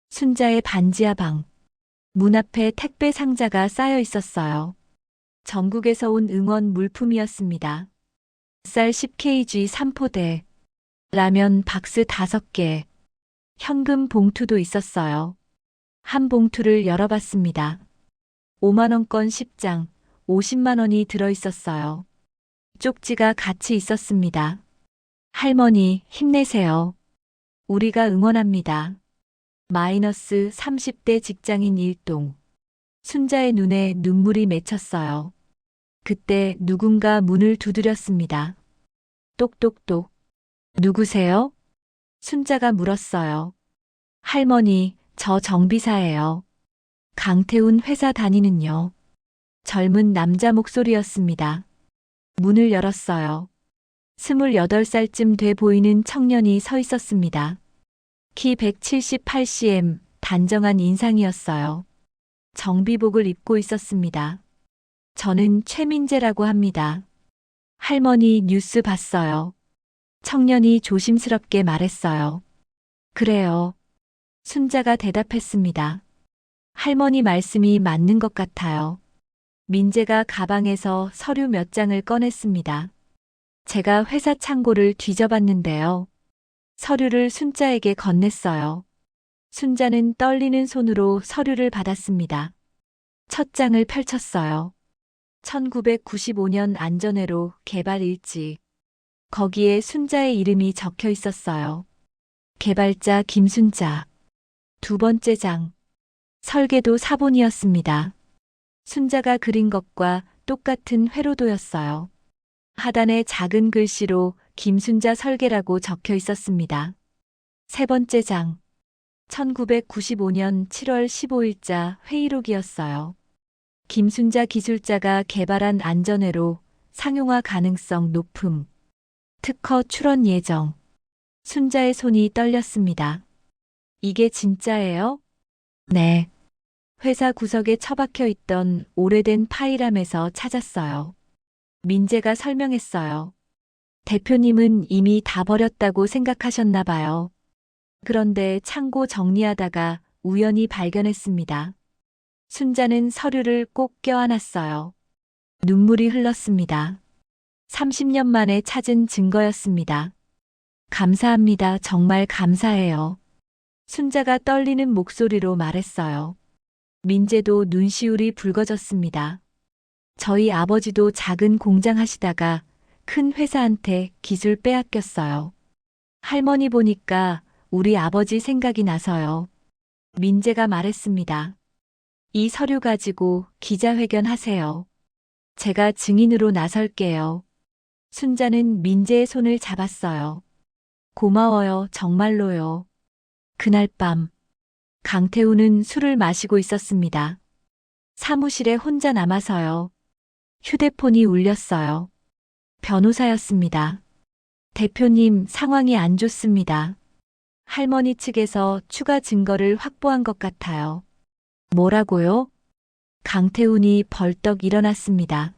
순자의 반지하 방. 문 앞에 택배 상자가 쌓여 있었어요. 전국에서 온 응원 물품이었습니다. 쌀 10kg 3포대, 라면 박스 5개, 현금 봉투도 있었어요. 한 봉투를 열어봤습니다. 5만 원권 10장, 50만 원이 들어 있었어요. 쪽지가 같이 있었습니다. 할머니, 힘내세요. 우리가 응원합니다. 마이너스 30대 직장인 일동. 순자의 눈에 눈물이 맺혔어요. 그때 누군가 문을 두드렸습니다. 똑똑똑. 누구세요? 순자가 물었어요. 할머니, 저 정비사예요. 강태훈 회사 다니는요. 젊은 남자 목소리였습니다. 문을 열었어요. 28살쯤 돼 보이는 청년이 서 있었습니다. 키 178cm, 단정한 인상이었어요. 정비복을 입고 있었습니다. 저는 최민재라고 합니다. 할머니 뉴스 봤어요. 청년이 조심스럽게 말했어요. 그래요. 순자가 대답했습니다. 할머니 말씀이 맞는 것 같아요. 민재가 가방에서 서류 몇 장을 꺼냈습니다. 제가 회사 창고를 뒤져봤는데요. 서류를 순자에게 건넸어요. 순자는 떨리는 손으로 서류를 받았습니다. 첫 장을 펼쳤어요. 1995년 안전회로 개발 일지. 거기에 순자의 이름이 적혀 있었어요. 개발자 김순자. 두 번째 장. 설계도 사본이었습니다. 순자가 그린 것과 똑같은 회로도였어요. 하단에 작은 글씨로 김순자 설계라고 적혀 있었습니다. 세 번째 장. 1995년 7월 15일자 회의록이었어요. 김순자 기술자가 개발한 안전회로 상용화 가능성 높음. 특허 출원 예정. 순자의 손이 떨렸습니다. 이게 진짜예요? 네. 회사 구석에 처박혀 있던 오래된 파일함에서 찾았어요. 민재가 설명했어요. 대표님은 이미 다 버렸다고 생각하셨나 봐요. 그런데 창고 정리하다가 우연히 발견했습니다. 순자는 서류를 꼭 껴안았어요. 눈물이 흘렀습니다. 30년 만에 찾은 증거였습니다. 감사합니다. 정말 감사해요. 순자가 떨리는 목소리로 말했어요. 민재도 눈시울이 붉어졌습니다. 저희 아버지도 작은 공장 하시다가 큰 회사한테 기술 빼앗겼어요. 할머니 보니까 우리 아버지 생각이 나서요. 민재가 말했습니다. 이 서류 가지고 기자회견 하세요. 제가 증인으로 나설게요. 순자는 민재의 손을 잡았어요. 고마워요, 정말로요. 그날 밤, 강태우는 술을 마시고 있었습니다. 사무실에 혼자 남아서요. 휴대폰이 울렸어요. 변호사였습니다. 대표님, 상황이 안 좋습니다. 할머니 측에서 추가 증거를 확보한 것 같아요. 뭐라고요? 강태훈이 벌떡 일어났습니다.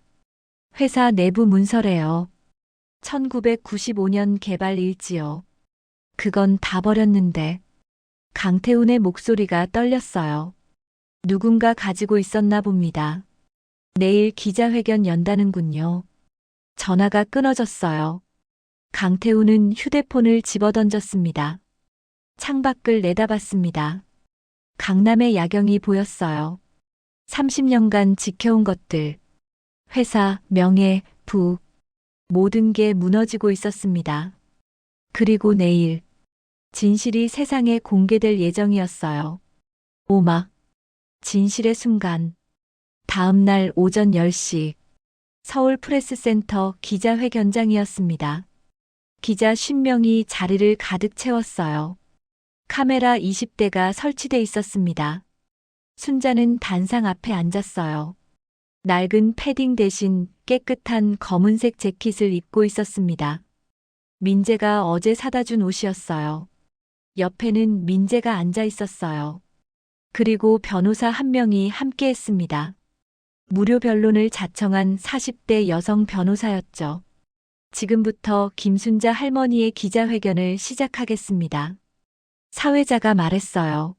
회사 내부 문서래요. 1995년 개발 일지요. 그건 다 버렸는데. 강태훈의 목소리가 떨렸어요. 누군가 가지고 있었나 봅니다. 내일 기자회견 연다는군요. 전화가 끊어졌어요. 강태훈은 휴대폰을 집어던졌습니다. 창밖을 내다봤습니다. 강남의 야경이 보였어요. 30년간 지켜온 것들, 회사, 명예, 부, 모든 게 무너지고 있었습니다. 그리고 내일, 진실이 세상에 공개될 예정이었어요. 오막, 진실의 순간. 다음 날 오전 10시, 서울 프레스센터 기자회견장이었습니다. 기자 50명이 자리를 가득 채웠어요. 카메라 20대가 설치돼 있었습니다. 순자는 단상 앞에 앉았어요. 낡은 패딩 대신 깨끗한 검은색 재킷을 입고 있었습니다. 민재가 어제 사다 준 옷이었어요. 옆에는 민재가 앉아 있었어요. 그리고 변호사 한 명이 함께 했습니다. 무료 변론을 자청한 40대 여성 변호사였죠. 지금부터 김순자 할머니의 기자회견을 시작하겠습니다. 사회자가 말했어요.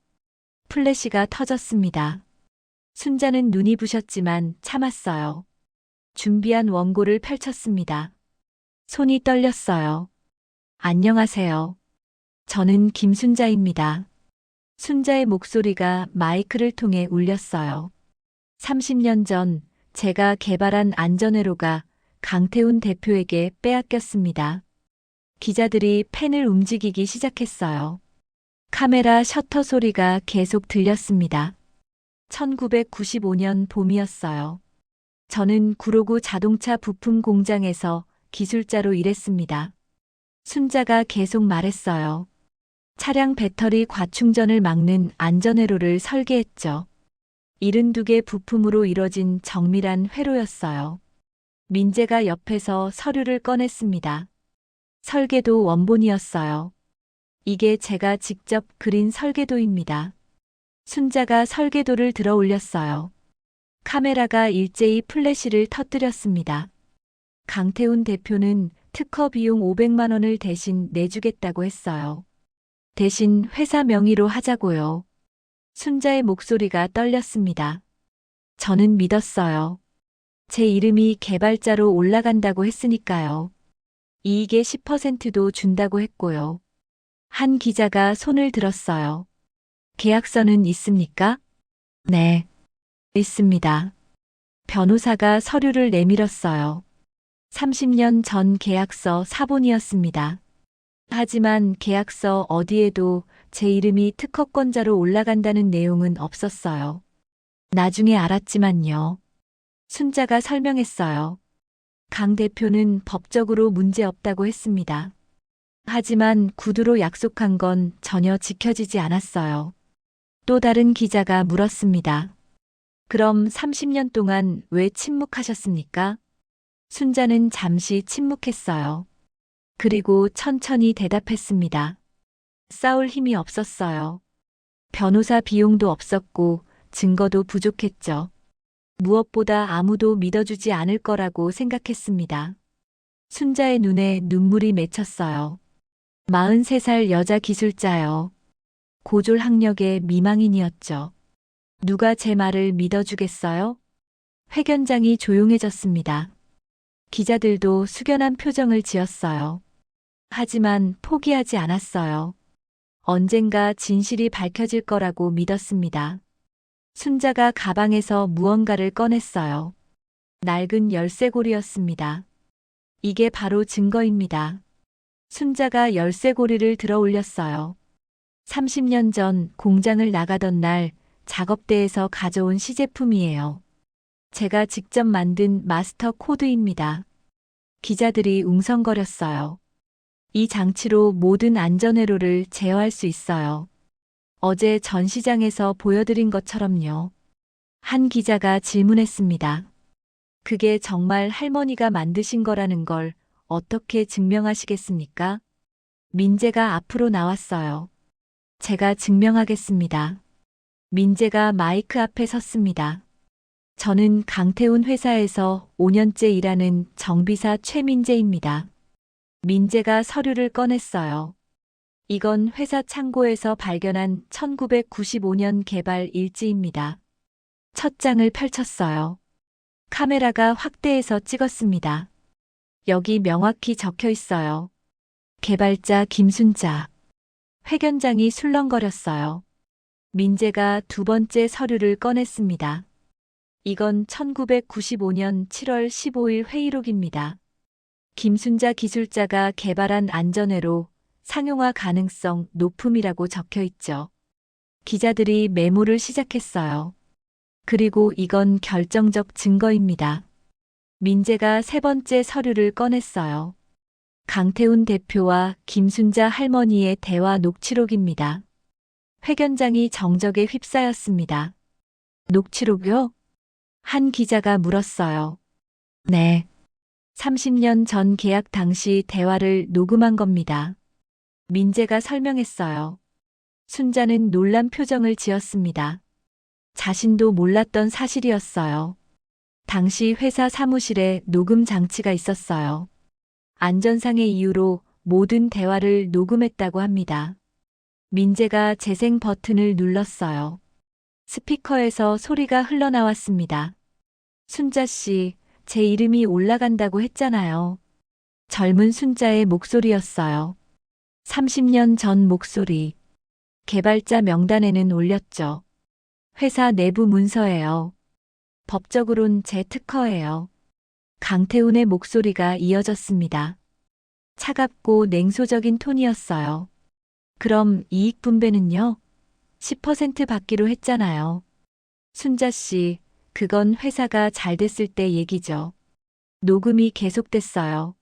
플래시가 터졌습니다. 순자는 눈이 부셨지만 참았어요. 준비한 원고를 펼쳤습니다. 손이 떨렸어요. 안녕하세요. 저는 김순자입니다. 순자의 목소리가 마이크를 통해 울렸어요. 30년 전 제가 개발한 안전회로가 강태훈 대표에게 빼앗겼습니다. 기자들이 펜을 움직이기 시작했어요. 카메라 셔터 소리가 계속 들렸습니다. 1995년 봄이었어요. 저는 구로구 자동차 부품 공장에서 기술자로 일했습니다. 순자가 계속 말했어요. 차량 배터리 과충전을 막는 안전회로를 설계했죠. 72개 부품으로 이뤄진 정밀한 회로였어요. 민재가 옆에서 서류를 꺼냈습니다. 설계도 원본이었어요. 이게 제가 직접 그린 설계도입니다. 순자가 설계도를 들어 올렸어요. 카메라가 일제히 플래시를 터뜨렸습니다. 강태훈 대표는 특허 비용 500만 원을 대신 내주겠다고 했어요. 대신 회사 명의로 하자고요. 순자의 목소리가 떨렸습니다. 저는 믿었어요. 제 이름이 개발자로 올라간다고 했으니까요. 이익의 10%도 준다고 했고요. 한 기자가 손을 들었어요. 계약서는 있습니까? 네, 있습니다. 변호사가 서류를 내밀었어요. 30년 전 계약서 사본이었습니다. 하지만 계약서 어디에도 제 이름이 특허권자로 올라간다는 내용은 없었어요. 나중에 알았지만요. 순자가 설명했어요. 강 대표는 법적으로 문제 없다고 했습니다. 하지만 구두로 약속한 건 전혀 지켜지지 않았어요. 또 다른 기자가 물었습니다. 그럼 30년 동안 왜 침묵하셨습니까? 순자는 잠시 침묵했어요. 그리고 천천히 대답했습니다. 싸울 힘이 없었어요. 변호사 비용도 없었고 증거도 부족했죠. 무엇보다 아무도 믿어주지 않을 거라고 생각했습니다. 순자의 눈에 눈물이 맺혔어요. 43살 여자 기술자요. 고졸 학력의 미망인이었죠. 누가 제 말을 믿어주겠어요? 회견장이 조용해졌습니다. 기자들도 숙연한 표정을 지었어요. 하지만 포기하지 않았어요. 언젠가 진실이 밝혀질 거라고 믿었습니다. 순자가 가방에서 무언가를 꺼냈어요. 낡은 열쇠고리였습니다. 이게 바로 증거입니다. 순자가 열쇠고리를 들어 올렸어요. 30년 전 공장을 나가던 날 작업대에서 가져온 시제품이에요. 제가 직접 만든 마스터 코드입니다. 기자들이 웅성거렸어요. 이 장치로 모든 안전회로를 제어할 수 있어요. 어제 전시장에서 보여드린 것처럼요. 한 기자가 질문했습니다. 그게 정말 할머니가 만드신 거라는 걸 어떻게 증명하시겠습니까? 민재가 앞으로 나왔어요. 제가 증명하겠습니다. 민재가 마이크 앞에 섰습니다. 저는 강태훈 회사에서 5년째 일하는 정비사 최민재입니다. 민재가 서류를 꺼냈어요. 이건 회사 창고에서 발견한 1995년 개발 일지입니다. 첫 장을 펼쳤어요. 카메라가 확대해서 찍었습니다. 여기 명확히 적혀 있어요. 개발자 김순자. 회견장이 술렁거렸어요. 민재가 두 번째 서류를 꺼냈습니다. 이건 1995년 7월 15일 회의록입니다. 김순자 기술자가 개발한 안전회로 상용화 가능성 높음이라고 적혀 있죠. 기자들이 메모를 시작했어요. 그리고 이건 결정적 증거입니다. 민재가 세 번째 서류를 꺼냈어요. 강태훈 대표와 김순자 할머니의 대화 녹취록입니다. 회견장이 정적에 휩싸였습니다. 녹취록이요? 한 기자가 물었어요. 네. 30년 전 계약 당시 대화를 녹음한 겁니다. 민재가 설명했어요. 순자는 놀란 표정을 지었습니다. 자신도 몰랐던 사실이었어요. 당시 회사 사무실에 녹음 장치가 있었어요. 안전상의 이유로 모든 대화를 녹음했다고 합니다. 민재가 재생 버튼을 눌렀어요. 스피커에서 소리가 흘러나왔습니다. 순자 씨, 제 이름이 올라간다고 했잖아요. 젊은 순자의 목소리였어요. 30년 전 목소리. 개발자 명단에는 올렸죠. 회사 내부 문서예요. 법적으론 제 특허예요. 강태훈의 목소리가 이어졌습니다. 차갑고 냉소적인 톤이었어요. 그럼 이익 분배는요? 10% 받기로 했잖아요. 순자 씨, 그건 회사가 잘 됐을 때 얘기죠. 녹음이 계속됐어요.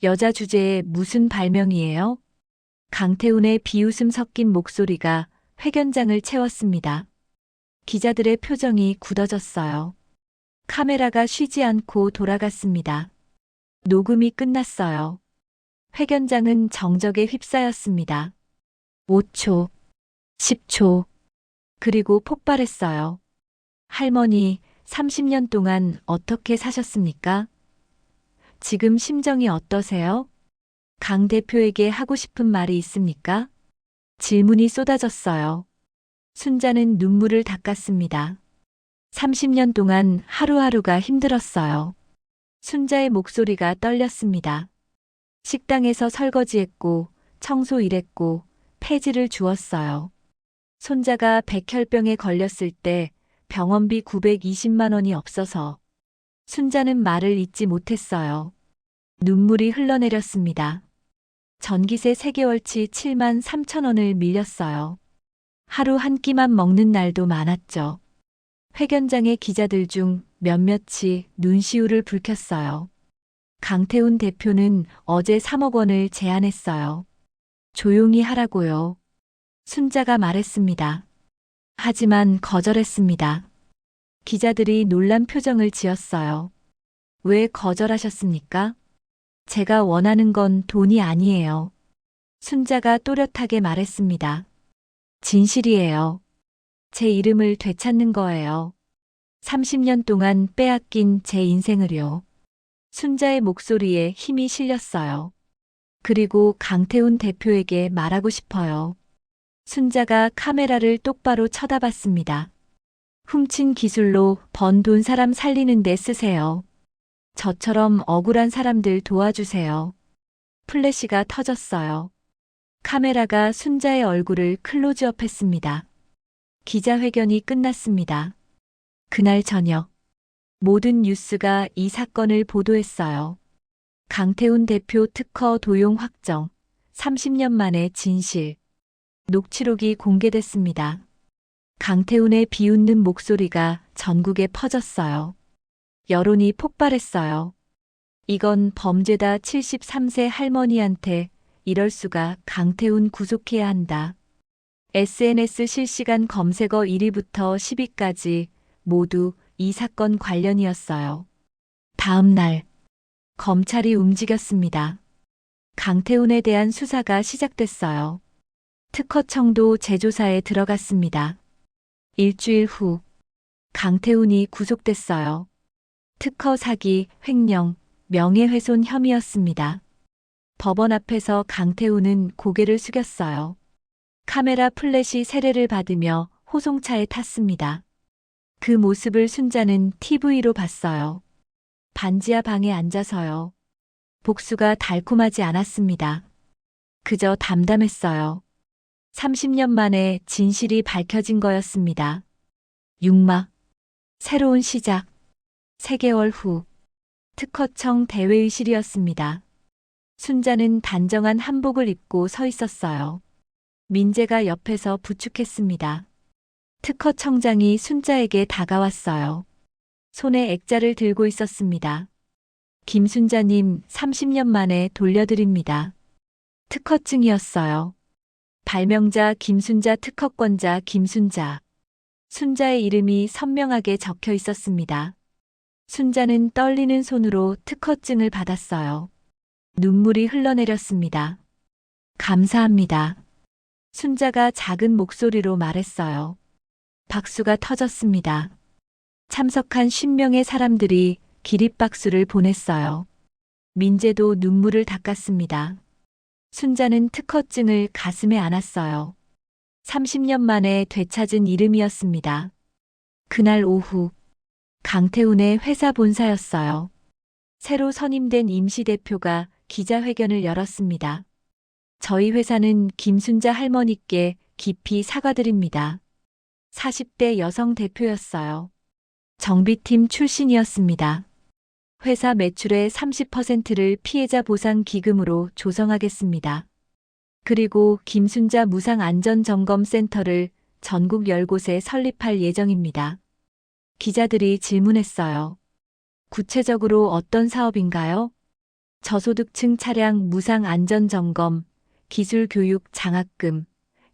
여자 주제에 무슨 발명이에요? 강태훈의 비웃음 섞인 목소리가 회견장을 채웠습니다. 기자들의 표정이 굳어졌어요. 카메라가 쉬지 않고 돌아갔습니다. 녹음이 끝났어요. 회견장은 정적에 휩싸였습니다. 5초, 10초, 그리고 폭발했어요. 할머니, 30년 동안 어떻게 사셨습니까? 지금 심정이 어떠세요? 강 대표에게 하고 싶은 말이 있습니까? 질문이 쏟아졌어요. 순자는 눈물을 닦았습니다. 30년 동안 하루하루가 힘들었어요. 순자의 목소리가 떨렸습니다. 식당에서 설거지했고, 청소 일했고, 폐지를 주었어요. 손자가 백혈병에 걸렸을 때 병원비 920만 원이 없어서 순자는 말을 잇지 못했어요. 눈물이 흘러내렸습니다. 전기세 3개월치 7만 3천 원을 밀렸어요. 하루 한 끼만 먹는 날도 많았죠. 회견장의 기자들 중 몇몇이 눈시울을 붉혔어요. 강태훈 대표는 어제 3억 원을 제안했어요. 조용히 하라고요. 순자가 말했습니다. 하지만 거절했습니다. 기자들이 놀란 표정을 지었어요. 왜 거절하셨습니까? 제가 원하는 건 돈이 아니에요. 순자가 또렷하게 말했습니다. 진실이에요. 제 이름을 되찾는 거예요. 30년 동안 빼앗긴 제 인생을요. 순자의 목소리에 힘이 실렸어요. 그리고 강태훈 대표에게 말하고 싶어요. 순자가 카메라를 똑바로 쳐다봤습니다. 훔친 기술로 번 돈 사람 살리는 데 쓰세요. 저처럼 억울한 사람들 도와주세요. 플래시가 터졌어요. 카메라가 순자의 얼굴을 클로즈업했습니다. 기자회견이 끝났습니다. 그날 저녁, 모든 뉴스가 이 사건을 보도했어요. 강태훈 대표 특허 도용 확정, 30년 만의 진실. 녹취록이 공개됐습니다. 강태훈의 비웃는 목소리가 전국에 퍼졌어요. 여론이 폭발했어요. 이건 범죄다. 73세 할머니한테 이럴 수가. 강태훈 구속해야 한다. SNS 실시간 검색어 1위부터 10위까지 모두 이 사건 관련이었어요. 다음 날, 검찰이 움직였습니다. 강태훈에 대한 수사가 시작됐어요. 특허청도 재조사에 들어갔습니다. 일주일 후, 강태훈이 구속됐어요. 특허 사기, 횡령, 명예훼손 혐의였습니다. 법원 앞에서 강태훈은 고개를 숙였어요. 카메라 플래시 세례를 받으며 호송차에 탔습니다. 그 모습을 순자는 TV로 봤어요. 반지하 방에 앉아서요. 복수가 달콤하지 않았습니다. 그저 담담했어요. 30년 만에 진실이 밝혀진 거였습니다. 육막, 새로운 시작. 3개월 후, 특허청 대회의실이었습니다. 순자는 단정한 한복을 입고 서 있었어요. 민재가 옆에서 부축했습니다. 특허청장이 순자에게 다가왔어요. 손에 액자를 들고 있었습니다. 김순자님, 30년 만에 돌려드립니다. 특허증이었어요. 발명자 김순자, 특허권자 김순자. 순자의 이름이 선명하게 적혀 있었습니다. 순자는 떨리는 손으로 특허증을 받았어요. 눈물이 흘러내렸습니다. 감사합니다. 순자가 작은 목소리로 말했어요. 박수가 터졌습니다. 참석한 50명의 사람들이 기립박수를 보냈어요. 민재도 눈물을 닦았습니다. 순자는 특허증을 가슴에 안았어요. 30년 만에 되찾은 이름이었습니다. 그날 오후, 강태훈의 회사 본사였어요. 새로 선임된 임시대표가 기자회견을 열었습니다. 저희 회사는 김순자 할머니께 깊이 사과드립니다. 40대 여성 대표였어요. 정비팀 출신이었습니다. 회사 매출의 30%를 피해자 보상 기금으로 조성하겠습니다. 그리고 김순자 무상안전점검센터를 전국 10곳에 설립할 예정입니다. 기자들이 질문했어요. 구체적으로 어떤 사업인가요? 저소득층 차량 무상안전점검, 기술교육 장학금,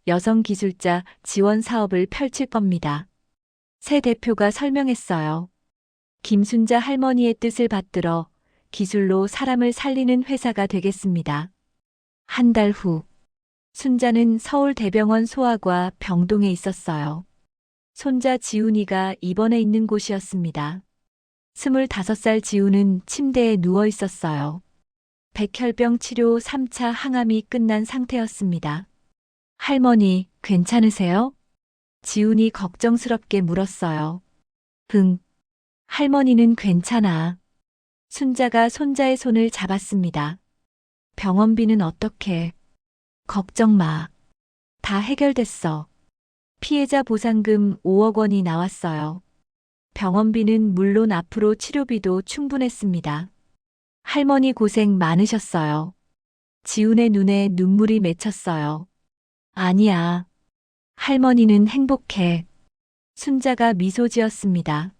여성기술자 지원 사업을 펼칠 겁니다. 새 대표가 설명했어요. 김순자 할머니의 뜻을 받들어 기술로 사람을 살리는 회사가 되겠습니다. 한 달 후, 순자는 서울대병원 소아과 병동에 있었어요. 손자 지훈이가 입원해 있는 곳이었습니다. 25살 지훈은 침대에 누워 있었어요. 백혈병 치료 3차 항암이 끝난 상태였습니다. 할머니, 괜찮으세요? 지훈이 걱정스럽게 물었어요. 응. 할머니는 괜찮아. 순자가 손자의 손을 잡았습니다. 병원비는 어떻게? 걱정 마. 다 해결됐어. 피해자 보상금 5억 원이 나왔어요. 병원비는 물론 앞으로 치료비도 충분했습니다. 할머니 고생 많으셨어요. 지훈의 눈에 눈물이 맺혔어요. 아니야. 할머니는 행복해. 순자가 미소 지었습니다.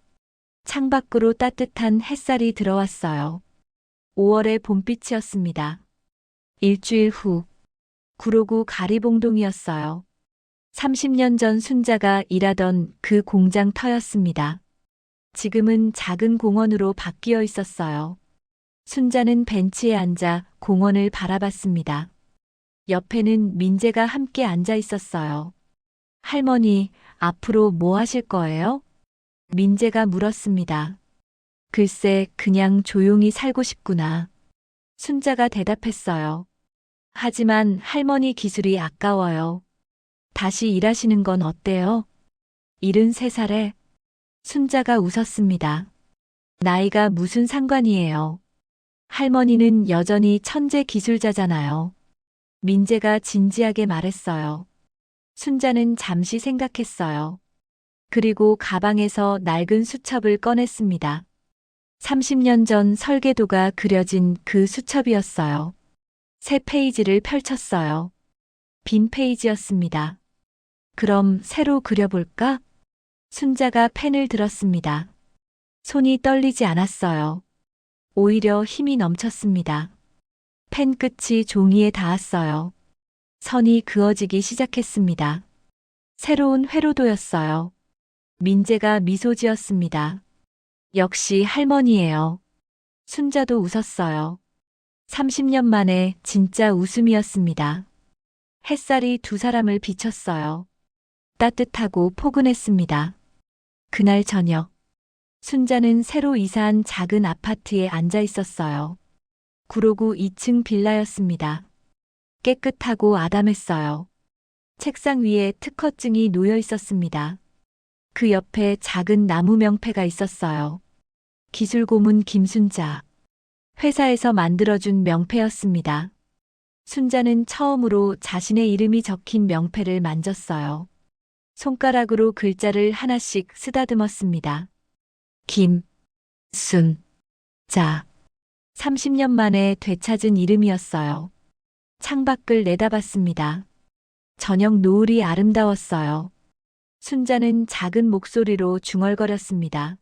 창밖으로 따뜻한 햇살이 들어왔어요. 5월의 봄빛이었습니다. 일주일 후, 구로구 가리봉동이었어요. 30년 전 순자가 일하던 그 공장 터였습니다. 지금은 작은 공원으로 바뀌어 있었어요. 순자는 벤치에 앉아 공원을 바라봤습니다. 옆에는 민재가 함께 앉아 있었어요. 할머니, 앞으로 뭐 하실 거예요? 민재가 물었습니다. 글쎄, 그냥 조용히 살고 싶구나. 순자가 대답했어요. 하지만 할머니 기술이 아까워요. 다시 일하시는 건 어때요? 73살에 순자가 웃었습니다. 나이가 무슨 상관이에요. 할머니는 여전히 천재 기술자잖아요. 민재가 진지하게 말했어요. 순자는 잠시 생각했어요. 그리고 가방에서 낡은 수첩을 꺼냈습니다. 30년 전 설계도가 그려진 그 수첩이었어요. 새 페이지를 펼쳤어요. 빈 페이지였습니다. 그럼 새로 그려볼까? 순자가 펜을 들었습니다. 손이 떨리지 않았어요. 오히려 힘이 넘쳤습니다. 펜 끝이 종이에 닿았어요. 선이 그어지기 시작했습니다. 새로운 회로도였어요. 민재가 미소 지었습니다. 역시 할머니예요. 순자도 웃었어요. 30년 만에 진짜 웃음이었습니다. 햇살이 두 사람을 비췄어요. 따뜻하고 포근했습니다. 그날 저녁, 순자는 새로 이사한 작은 아파트에 앉아 있었어요. 구로구 2층 빌라였습니다. 깨끗하고 아담했어요. 책상 위에 특허증이 놓여 있었습니다. 그 옆에 작은 나무 명패가 있었어요. 기술 고문 김순자. 회사에서 만들어준 명패였습니다. 순자는 처음으로 자신의 이름이 적힌 명패를 만졌어요. 손가락으로 글자를 하나씩 쓰다듬었습니다. 김순자. 30년 만에 되찾은 이름이었어요. 창밖을 내다봤습니다. 저녁 노을이 아름다웠어요. 순자는 작은 목소리로 중얼거렸습니다.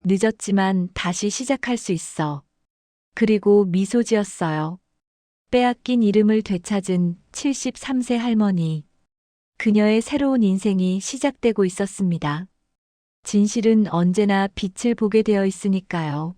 늦었지만 다시 시작할 수 있어. 그리고 미소 지었어요. 빼앗긴 이름을 되찾은 73세 할머니. 그녀의 새로운 인생이 시작되고 있었습니다. 진실은 언제나 빛을 보게 되어 있으니까요.